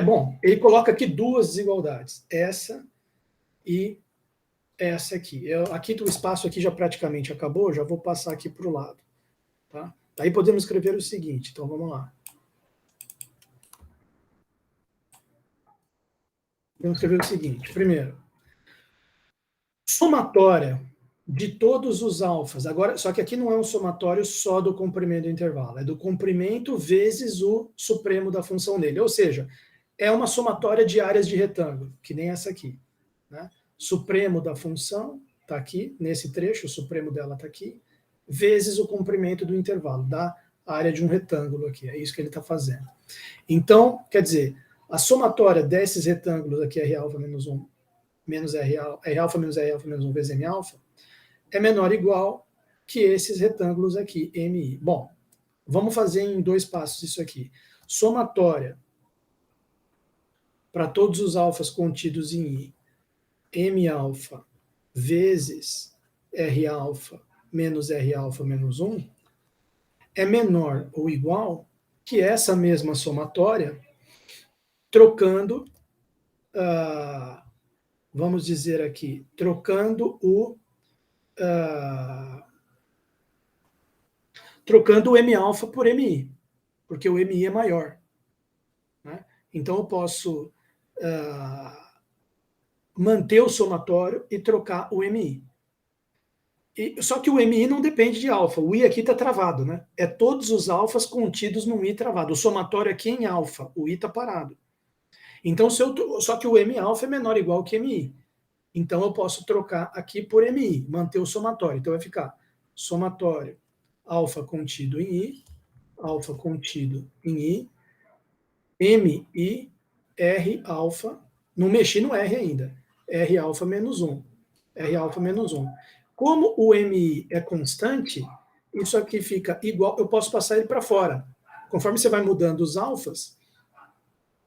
S1: Bom, ele coloca aqui duas desigualdades. Essa e essa aqui. Aqui o espaço aqui já praticamente acabou, já vou passar aqui para o lado. Tá? Daí podemos escrever o seguinte, então vamos lá. Vamos escrever o seguinte, primeiro, somatória de todos os alfas, agora, só que aqui não é um somatório só do comprimento do intervalo, é do comprimento vezes o supremo da função dele, ou seja, é uma somatória de áreas de retângulo, que nem essa aqui. Né? Supremo da função está aqui, nesse trecho, o supremo dela está aqui, vezes o comprimento do intervalo, da área de um retângulo aqui, é isso que ele está fazendo. Então, quer dizer, a somatória desses retângulos aqui, R alfa menos 1, menos R alfa menos menos 1 vezes M alfa, é menor ou igual que esses retângulos aqui, MI. Bom, vamos fazer em 2 passos isso aqui. Somatória para todos os alfas contidos em I, M alfa vezes R alfa menos menos 1, é menor ou igual que essa mesma somatória trocando, vamos dizer aqui, trocando o M alfa por MI, porque o MI é maior. Né? Então eu posso manter o somatório e trocar o MI. Só que o MI não depende de alfa, o I aqui está travado, né? É todos os alfas contidos num I travado. O somatório aqui é em alfa, o I está parado. Então, só que o M alfa é menor ou igual que MI. Então, eu posso trocar aqui por MI, manter o somatório. Então, vai ficar somatório alfa contido em I, MI, R alfa, não mexi no R ainda, R alfa menos 1. Como o MI é constante, isso aqui fica igual, eu posso passar ele para fora. Conforme você vai mudando os alfas,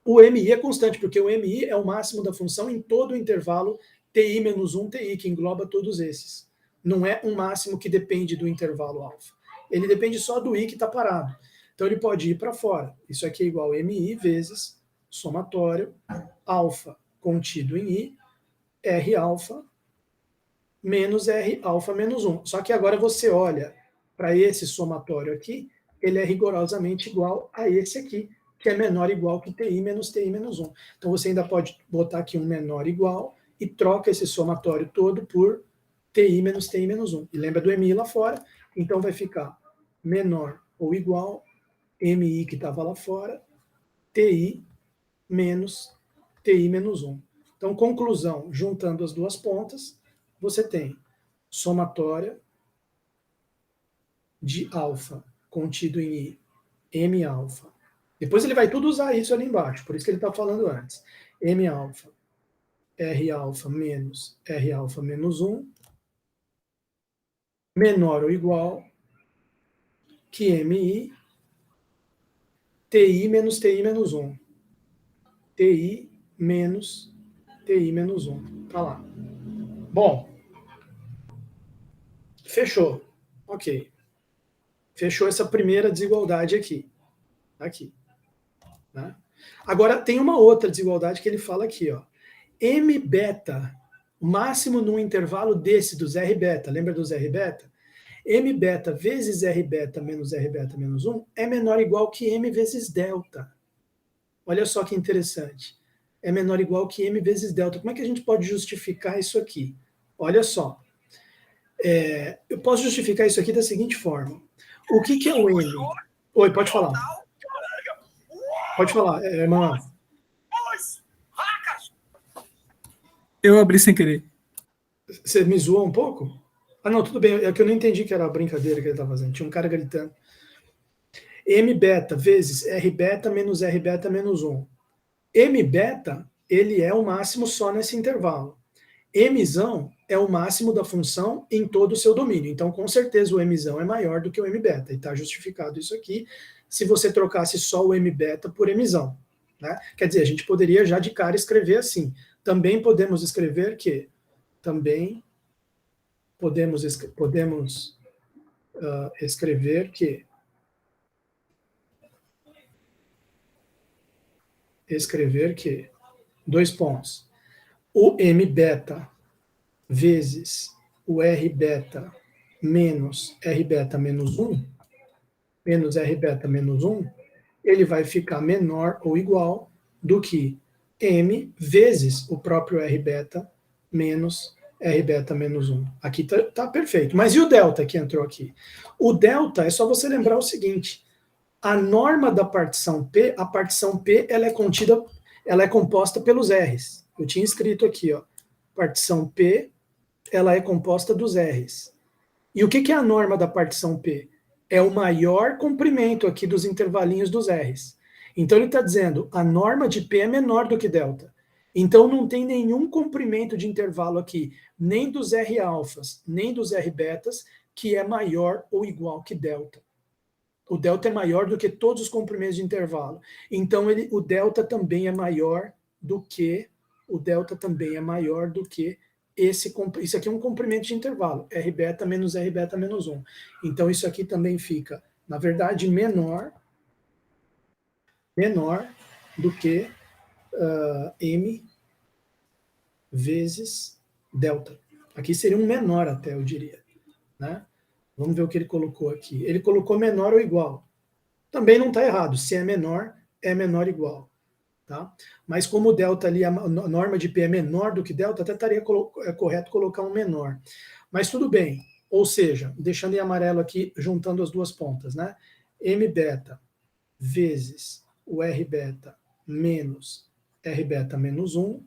S1: o MI é constante, porque o MI é o máximo da função em todo o intervalo TI menos 1, TI, que engloba todos esses. Não é um máximo que depende do intervalo alfa. Ele depende só do I que está parado. Então ele pode ir para fora. Isso aqui é igual a MI vezes somatório alfa contido em I, R alfa menos R alfa menos 1. Só que agora você olha para esse somatório aqui, ele é rigorosamente igual a esse aqui, que é menor ou igual que TI menos 1. Então você ainda pode botar aqui um menor ou igual e troca esse somatório todo por TI menos 1. E lembra do MI lá fora, então vai ficar menor ou igual MI que estava lá fora, TI menos TI menos 1. Então, conclusão, juntando as duas pontas, você tem somatória de alfa contido em I, M alfa. Depois ele vai tudo usar isso ali embaixo, por isso que ele está falando antes. M alfa, R alfa menos 1, menor ou igual que MI, TI menos 1. TI menos 1. Tá lá. Bom, fechou. Ok. Fechou essa primeira desigualdade aqui. Aqui. Né? Agora, tem uma outra desigualdade que ele fala aqui, ó. M beta, máximo num intervalo desse, dos R beta, lembra dos R beta? M beta vezes R beta menos 1 é menor ou igual que M vezes delta. Olha só que interessante. É menor ou igual que M vezes delta. Como é que a gente pode justificar isso aqui? Olha só. Eu posso justificar isso aqui da seguinte forma. O que é o M? Oi, pode falar. Pode falar, irmã.
S2: Eu abri sem querer.
S1: Você me zoou um pouco? Ah, não, tudo bem. É que eu não entendi que era a brincadeira que ele estava fazendo. Tinha um cara gritando. M beta vezes R beta menos 1. M beta, ele é o máximo só nesse intervalo. Mzão é o máximo da função em todo o seu domínio. Então, com certeza, o Mzão é maior do que o M beta. E está justificado isso aqui se você trocasse só o M beta por Mzão. Né? Quer dizer, a gente poderia já de cara escrever assim. Também podemos escrever que... Também podemos escrever que... Dois pontos. O M beta vezes o R beta menos R beta menos 1, ele vai ficar menor ou igual do que M vezes o próprio R beta menos R beta menos 1. Aqui tá perfeito. Mas e o delta que entrou aqui? O delta é só você lembrar o seguinte: a norma da partição P, a partição P ela é composta pelos R's. Eu tinha escrito aqui, ó, partição P, ela é composta dos R's. E o que é a norma da partição P? É o maior comprimento aqui dos intervalinhos dos R's. Então ele está dizendo, a norma de P é menor do que delta. Então não tem nenhum comprimento de intervalo aqui, nem dos R alfas, nem dos R betas, que é maior ou igual que delta. O delta é maior do que todos os comprimentos de intervalo. Então o delta também é maior do que isso aqui é um comprimento de intervalo, R beta menos 1. Então isso aqui também fica, na verdade, menor do que M vezes delta. Aqui seria um menor até, eu diria. Né? Vamos ver o que ele colocou aqui. Ele colocou menor ou igual. Também não está errado. Se é menor ou igual. Tá? Mas como o delta ali, a norma de P é menor do que delta, até estaria correto colocar um menor. Mas tudo bem. Ou seja, deixando em amarelo aqui, juntando as duas pontas, né? M beta vezes o R beta menos R beta menos 1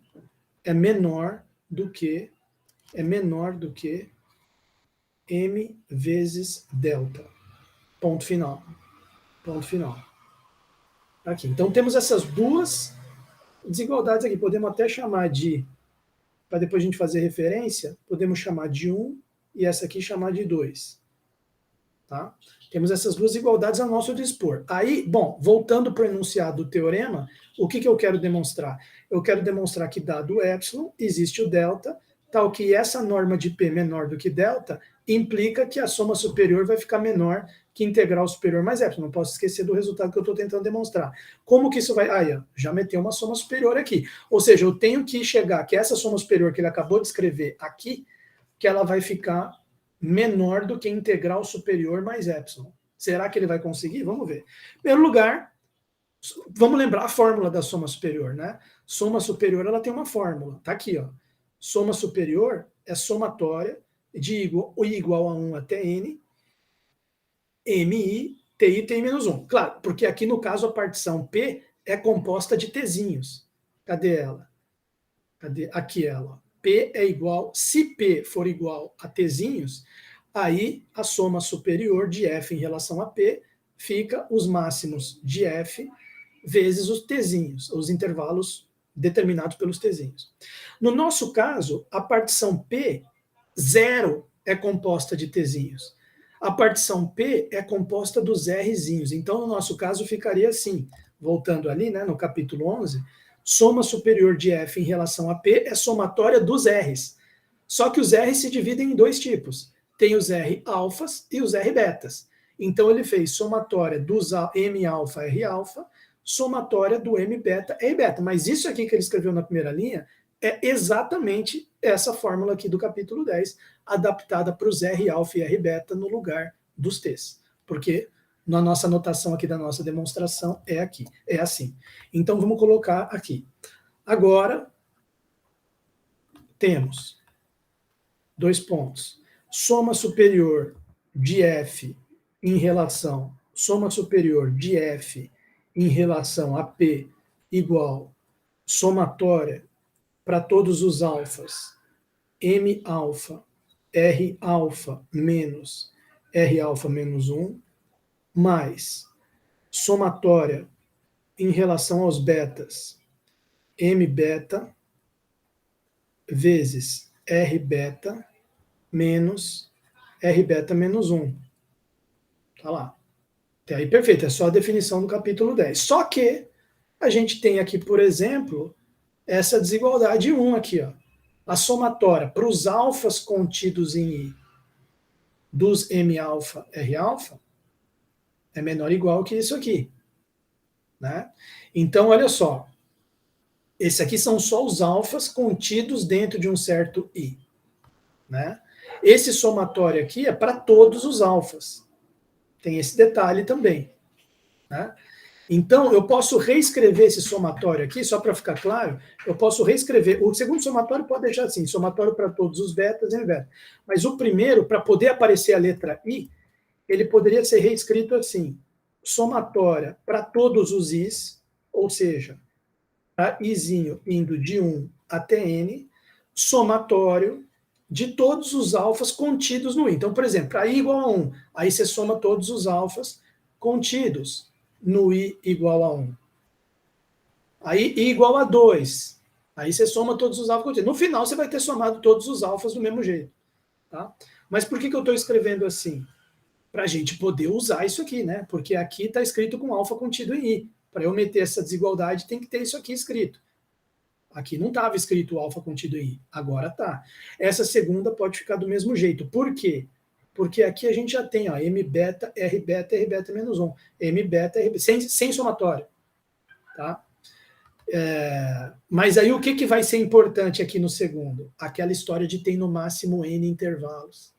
S1: é menor do que M vezes delta. Ponto final. Aqui. Então temos essas duas desigualdades aqui. Podemos até chamar de, para depois a gente fazer referência, podemos chamar de 1 e essa aqui chamar de 2. Tá? Temos essas duas igualdades a nosso dispor. Aí, bom, voltando para o enunciado do teorema, o que eu quero demonstrar? Eu quero demonstrar que dado o epsilon, existe o delta, tal que essa norma de P menor do que delta implica que a soma superior vai ficar menor que integral superior mais epsilon. Não posso esquecer do resultado que eu estou tentando demonstrar. Como que isso vai... já meteu uma soma superior aqui. Ou seja, eu tenho que chegar que essa soma superior que ele acabou de escrever aqui, que ela vai ficar menor do que integral superior mais epsilon. Será que ele vai conseguir? Vamos ver. Em primeiro lugar, vamos lembrar a fórmula da soma superior, né? Soma superior, ela tem uma fórmula. Tá aqui, ó. Soma superior é somatória de igual a 1 até n, mi, ti menos 1. Claro, porque aqui no caso a partição P é composta de tzinhos. Cadê ela? Cadê? Aqui ela. P é igual, se P for igual a Tzinhos, aí a soma superior de F em relação a P fica os máximos de F vezes os Tzinhos, os intervalos determinados pelos Tzinhos. No nosso caso, a partição P, 0 é composta de Tzinhos. A partição P é composta dos Rzinhos. Então, no nosso caso, ficaria assim, voltando ali, né, no capítulo 11, soma superior de F em relação a P é somatória dos R's. Só que os R's se dividem em dois tipos. Tem os R alfas e os R betas. Então, ele fez somatória dos M alfa, R alfa, somatória do M beta, R beta. Mas isso aqui que ele escreveu na primeira linha é exatamente essa fórmula aqui do capítulo 10, adaptada para os R alfa e R beta no lugar dos T's. Porque na nossa anotação aqui da nossa demonstração é aqui, é assim. Então vamos colocar aqui. Agora temos 2 pontos. Soma superior de F em relação, soma superior de F em relação a P igual somatória para todos os alfas, M alfa, R alfa menos R alfa menos 1, mais somatória em relação aos betas, M beta vezes R beta menos R beta menos 1. Tá lá. Até aí perfeito, é só a definição do capítulo 10. Só que a gente tem aqui, por exemplo, essa desigualdade 1 aqui, ó. A somatória para os alfas contidos em I dos M alfa, R alfa, é menor ou igual que isso aqui. Né? Então, olha só. Esse aqui são só os alfas contidos dentro de um certo I. Né? Esse somatório aqui é para todos os alfas. Tem esse detalhe também. Né? Então, eu posso reescrever esse somatório aqui, só para ficar claro, eu posso reescrever. O segundo somatório pode deixar assim, somatório para todos os betas e betas. Mas o primeiro, para poder aparecer a letra I, ele poderia ser reescrito assim, somatória para todos os Is, ou seja, a Izinho indo de 1 até N, somatório de todos os alfas contidos no I. Então, por exemplo, para I igual a 1, aí você soma todos os alfas contidos no I igual a 1. Aí I igual a 2. Aí você soma todos os alfas contidos. No final, você vai ter somado todos os alfas do mesmo jeito. Tá? Mas por que eu estou escrevendo assim? Para a gente poder usar isso aqui, né? Porque aqui está escrito com alfa contido em I. Para eu meter essa desigualdade, tem que ter isso aqui escrito. Aqui não estava escrito alfa contido em I. Agora está. Essa segunda pode ficar do mesmo jeito. Por quê? Porque aqui a gente já tem ó, M beta, R beta menos 1. M beta, R beta, sem somatório. Tá? Mas aí o que vai ser importante aqui no segundo? Aquela história de ter no máximo N intervalos.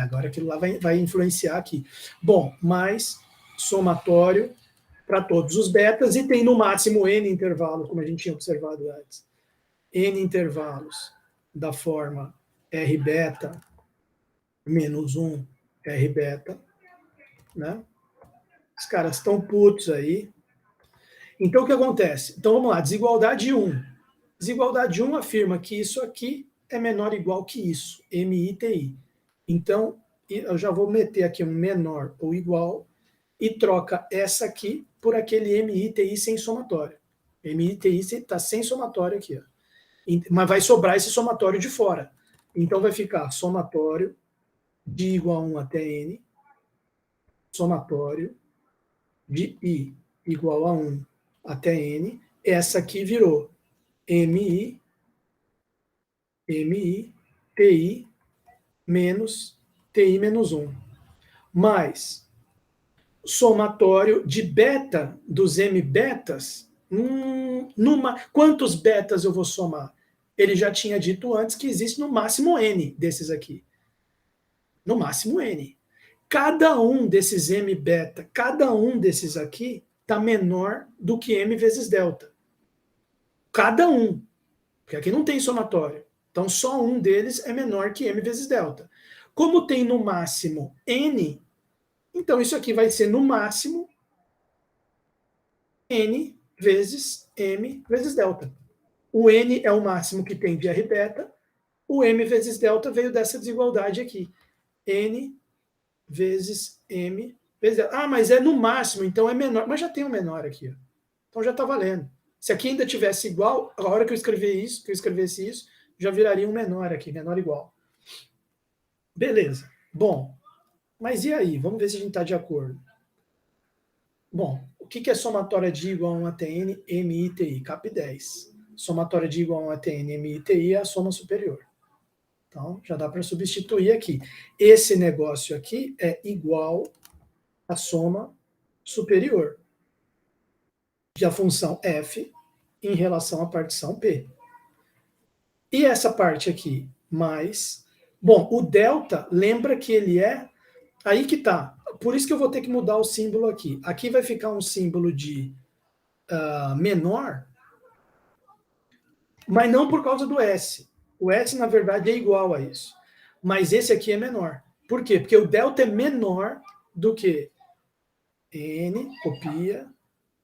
S1: Agora aquilo lá vai influenciar aqui. Bom, mais somatório para todos os betas e tem no máximo N intervalos, como a gente tinha observado antes. N intervalos da forma R beta menos 1 R beta, né? Os caras estão putos aí. Então, o que acontece? Então, vamos lá, desigualdade 1. Desigualdade 1 afirma que isso aqui é menor ou igual que isso, MITI. Então, eu já vou meter aqui um menor ou igual e troca essa aqui por aquele MITI sem somatório. MITI está sem somatório aqui, ó. Mas vai sobrar esse somatório de fora. Então, vai ficar somatório de igual a 1 até N, somatório de I igual a 1 até N, essa aqui virou MI, TI menos TI menos 1, mais somatório de beta dos M betas, quantos betas eu vou somar? Ele já tinha dito antes que existe no máximo N desses aqui. No máximo N. Cada um desses M beta, cada um desses aqui, está menor do que M vezes delta. Cada um. Porque aqui não tem somatório. Então, só um deles é menor que M vezes delta. Como tem no máximo N, então isso aqui vai ser no máximo N vezes m vezes delta. O n é o máximo que tem de R beta, o m vezes delta veio dessa desigualdade aqui. N vezes m vezes delta. Ah, mas é no máximo, então é menor. Mas já tem um menor aqui. Ó. Então já está valendo. Se aqui ainda tivesse igual, a hora que eu escrevesse isso, já viraria um menor aqui, menor igual. Beleza. Bom, mas e aí? Vamos ver se a gente está de acordo. Bom, o que é somatória de I igual a 1 até N, M, I, T, I? Cap 10. Somatória de I igual a 1 até N, M, I, T, I é a soma superior. Então, já dá para substituir aqui. Esse negócio aqui é igual à soma superior da função f em relação à partição P. E essa parte aqui, mais... Bom, o delta, lembra que ele é... Aí que tá. Por isso que eu vou ter que mudar o símbolo aqui. Aqui vai ficar um símbolo de menor, mas não por causa do S. O S, na verdade, é igual a isso. Mas esse aqui é menor. Por quê? Porque o delta é menor do que N, copia,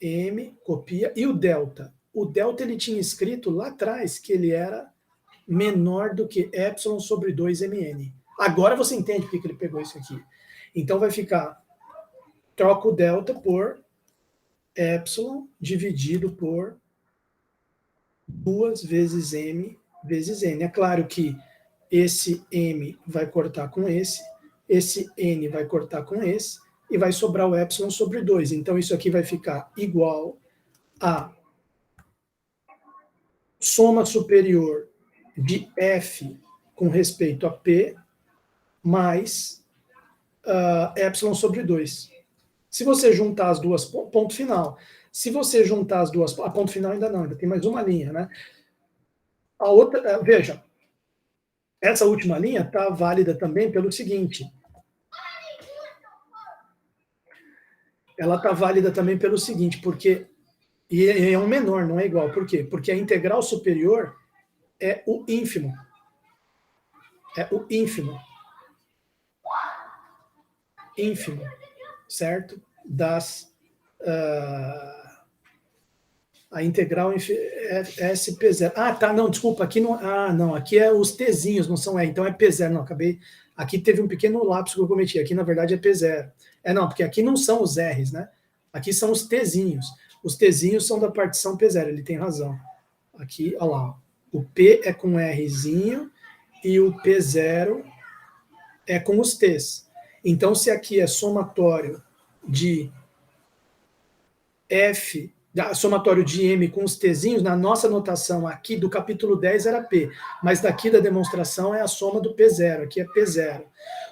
S1: M, copia, e o delta. O delta ele tinha escrito lá atrás que ele era menor do que epsilon sobre 2mn. Agora você entende por que ele pegou isso aqui. Então vai ficar, troca o delta por epsilon dividido por 2 vezes m vezes n. É claro que esse m vai cortar com esse n vai cortar com esse, e vai sobrar o epsilon sobre 2. Então isso aqui vai ficar igual a soma superior de f com respeito a p mais epsilon sobre 2. Se você juntar as duas, ponto final. Se você juntar as duas, a ponto final ainda não, ainda tem mais uma linha, né? A outra, veja, essa última linha está válida também pelo seguinte. Ela está válida também pelo seguinte, porque e é um menor, não é igual. Por quê? Porque a integral superior é o ínfimo. É o ínfimo. Ínfimo, certo? Das... a integral SP0. Ah, tá, não, desculpa, aqui não... Ah, não, aqui é os Tzinhos, não são então é P0, não, acabei... Aqui teve um pequeno lapso que eu cometi, aqui na verdade é P0. Não, porque aqui não são os R's, né? Aqui são os Tzinhos. Os Tzinhos são da partição P0, ele tem razão. Aqui, olha lá, o P é com Rzinho e o P0 é com os T's. Então, se aqui é somatório de F, somatório de M com os Tzinhos, na nossa notação aqui do capítulo 10 era P, mas daqui da demonstração é a soma do P0, aqui é P0.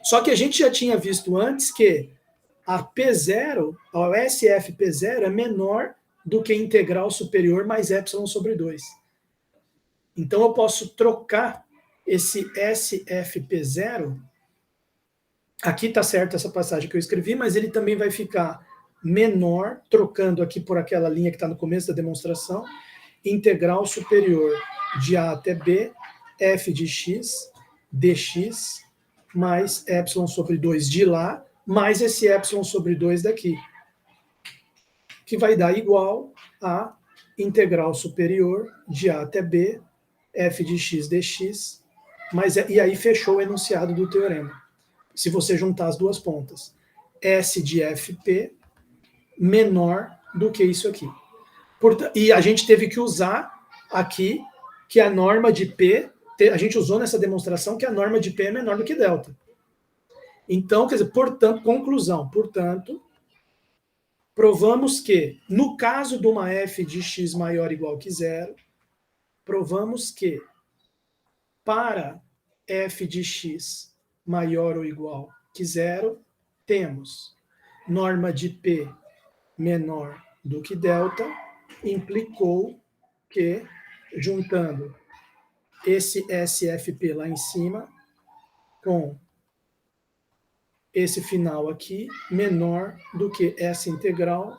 S1: Só que a gente já tinha visto antes que a P0, a SFP0 é menor do que a integral superior mais epsilon sobre 2. Então eu posso trocar esse SFP0, aqui está certo essa passagem que eu escrevi, mas ele também vai ficar menor, trocando aqui por aquela linha que está no começo da demonstração, integral superior de A até B, f de x, dx, mais epsilon sobre 2 de lá, mais esse epsilon sobre 2 daqui, que vai dar igual a integral superior de A até B, f de x dx, e aí fechou o enunciado do teorema. Se você juntar as duas pontas. S de fp menor do que isso aqui. E a gente teve que usar aqui que a norma de P, a gente usou nessa demonstração que a norma de P é menor do que delta. Então, quer dizer, portanto, conclusão, portanto, provamos que, no caso de uma f de x maior ou igual que zero, provamos que para f de x maior ou igual que zero, temos norma de P menor do que delta, implicou que, juntando esse SFP lá em cima com esse final aqui, menor do que essa integral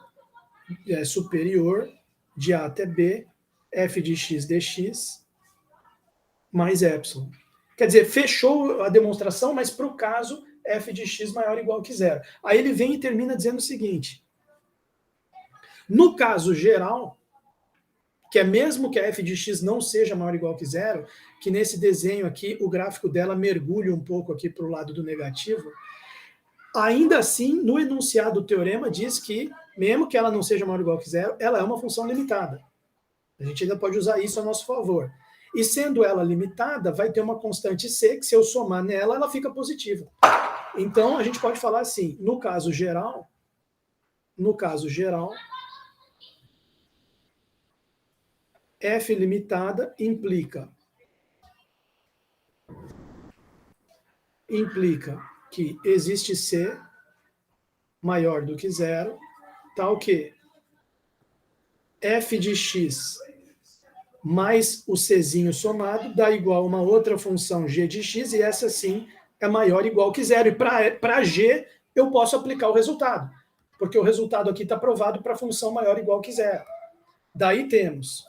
S1: superior de A até B, f de x dx, mais epsilon. Quer dizer, fechou a demonstração, mas para o caso f de x maior ou igual que zero. Aí ele vem e termina dizendo o seguinte: no caso geral, que é mesmo que a f de x não seja maior ou igual que zero, que nesse desenho aqui, o gráfico dela mergulha um pouco aqui para o lado do negativo, ainda assim, no enunciado do teorema, diz que, mesmo que ela não seja maior ou igual que zero, ela é uma função limitada. A gente ainda pode usar isso a nosso favor. E sendo ela limitada, vai ter uma constante c, que se eu somar nela, ela fica positiva. Então, a gente pode falar assim, no caso geral, f limitada implica que existe c maior do que zero, tal que f de x mais o czinho somado dá igual a uma outra função g de x, e essa sim é maior ou igual que zero. E para g, eu posso aplicar o resultado, porque o resultado aqui está provado para a função maior ou igual que zero. Daí temos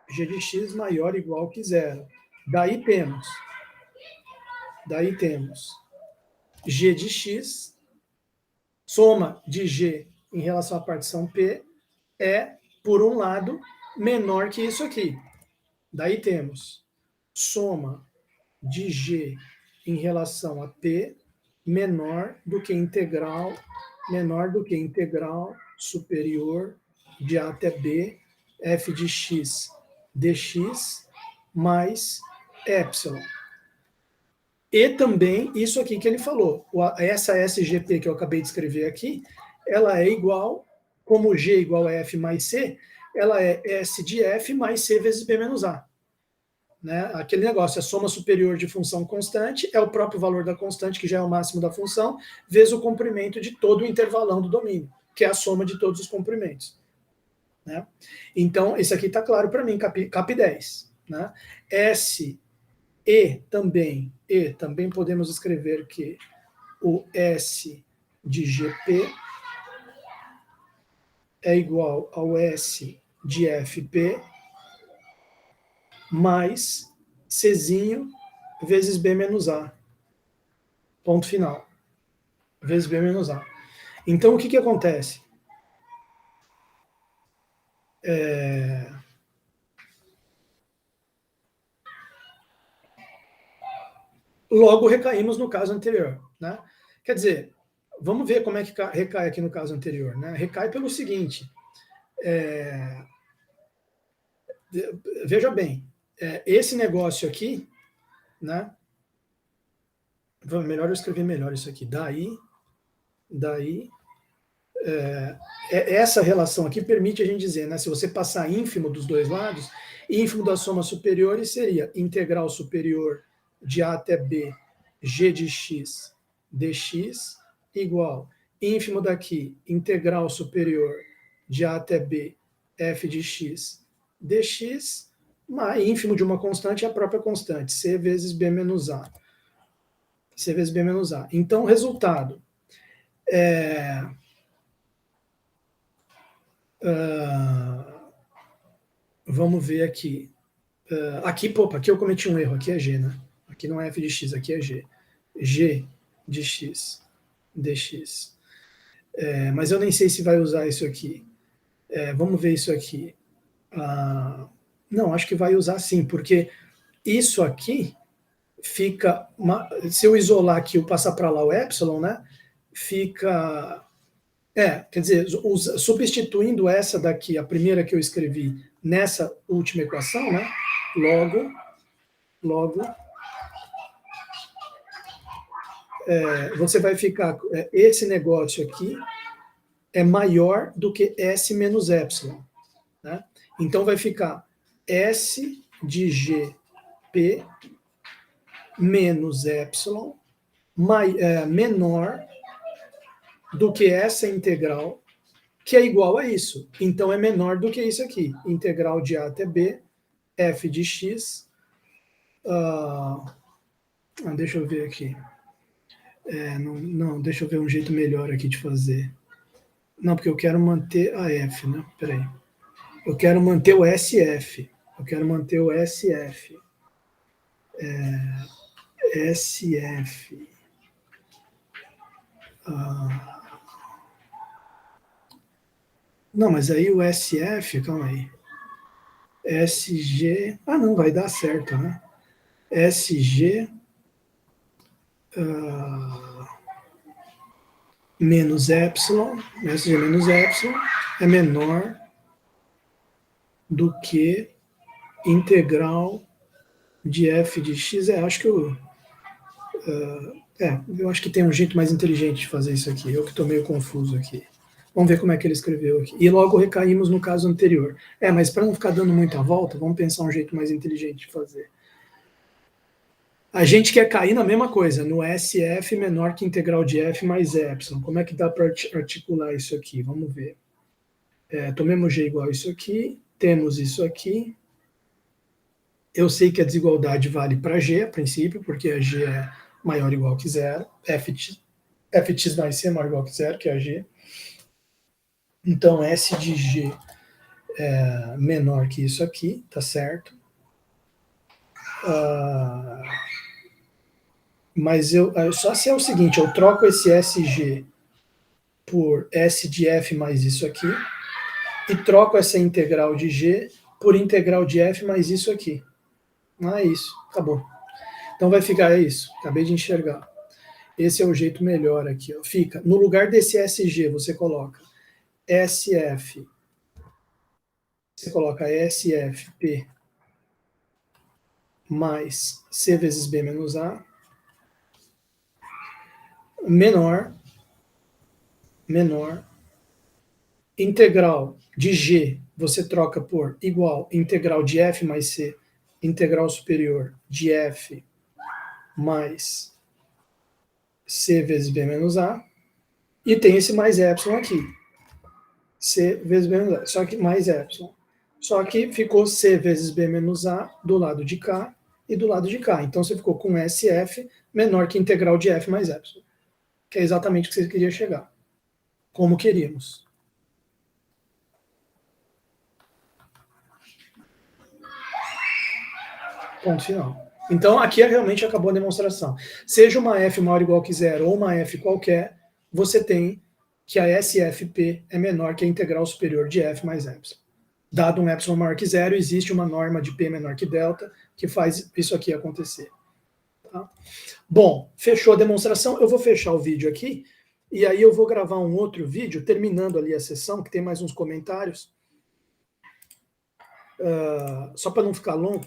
S1: g de x maior ou igual que zero. Daí temos g de x, soma de g em relação à partição P, é, por um lado, menor que isso aqui. Daí temos soma de g em relação a P menor do que integral superior de A até B, f de x dx mais epsilon. E também isso aqui que ele falou, essa SGP que eu acabei de escrever aqui, ela é igual, como G igual a F mais C, ela é S de F mais C vezes B menos A. Né? Aquele negócio, a soma superior de função constante é o próprio valor da constante, que já é o máximo da função, vezes o comprimento de todo o intervalão do domínio, que é a soma de todos os comprimentos. Né? Então, esse aqui está claro para mim, cap 10. Né? também podemos escrever que o S de GP é igual ao S de FP mais Czinho vezes B menos A. Ponto final. Vezes B menos A. Então, o que acontece? Logo, recaímos no caso anterior. Né? Quer dizer, vamos ver como é que recai aqui no caso anterior. Né? Recai pelo seguinte. Veja bem, esse negócio aqui, né? Melhor eu escrever melhor isso aqui. Essa relação aqui permite a gente dizer, né? Se você passar ínfimo dos dois lados, ínfimo das somas superiores seria integral superior de A até B, g de x dx, igual ínfimo daqui, integral superior de A até B, f de x dx, mais ínfimo de uma constante é a própria constante, c vezes b menos a. C vezes b menos a. Então, o resultado vamos ver aqui. Aqui eu cometi um erro. Aqui é g, né? Aqui não é f de x, aqui é g. G de x dx. Mas eu nem sei se vai usar isso aqui. Vamos ver isso aqui. Não, acho que vai usar sim, porque isso aqui fica. Se eu isolar aqui e passar para lá o epsilon, né? Fica. Quer dizer, substituindo essa daqui, a primeira que eu escrevi, nessa última equação, né? Logo, você vai ficar, esse negócio aqui é maior do que S menos epsilon. Né? Então vai ficar S de GP menos epsilon menor do que essa integral, que é igual a isso. Então é menor do que isso aqui. Integral de A até B, f de x. Deixa eu ver aqui. Não, deixa eu ver um jeito melhor aqui de fazer. Não, porque eu quero manter a f, né? Peraí. Eu quero manter o SF. SF. Não, mas aí o SF, calma aí. SG... Ah, não, vai dar certo, né? SG... menos epsilon, SG menos epsilon é menor do que integral de f de x. Acho que eu acho que tem um jeito mais inteligente de fazer isso aqui. Eu que estou meio confuso aqui. Vamos ver como é que ele escreveu aqui. E logo recaímos no caso anterior. Mas para não ficar dando muita volta, vamos pensar um jeito mais inteligente de fazer. A gente quer cair na mesma coisa, no SF menor que integral de f mais epsilon. Como é que dá para articular isso aqui? Vamos ver. Tomemos G igual a isso aqui, temos isso aqui. Eu sei que a desigualdade vale para G, a princípio, porque a G é maior ou igual que zero. Fx mais C é maior ou igual que zero, que é a G. Então, S de G é menor que isso aqui, tá certo? Mas só se é o seguinte, eu troco esse SG por S de F mais isso aqui, e troco essa integral de G por integral de F mais isso aqui. É isso, acabou. Então vai ficar isso, acabei de enxergar. Esse é o jeito melhor aqui. Ó. Fica, no lugar desse SG, você coloca SF, você coloca SFP mais C vezes B menos A, menor, integral de G, você troca por igual integral de F mais C, integral superior de F mais C vezes B menos A, e tem esse mais epsilon aqui. C vezes B menos A, só que mais epsilon. Só que ficou C vezes B menos A do lado de cá e do lado de cá. Então você ficou com SF menor que integral de F mais epsilon, que é exatamente o que você queria chegar, como queríamos. Ponto final. Então, aqui realmente acabou a demonstração. Seja uma F maior ou igual que zero ou uma F qualquer, você tem que a SFP é menor que a integral superior de F mais epsilon. Dado um epsilon maior que zero, existe uma norma de P menor que delta que faz isso aqui acontecer. Tá? Bom, fechou a demonstração. Eu vou fechar o vídeo aqui e aí eu vou gravar um outro vídeo, terminando ali a sessão, que tem mais uns comentários. Só para não ficar longo.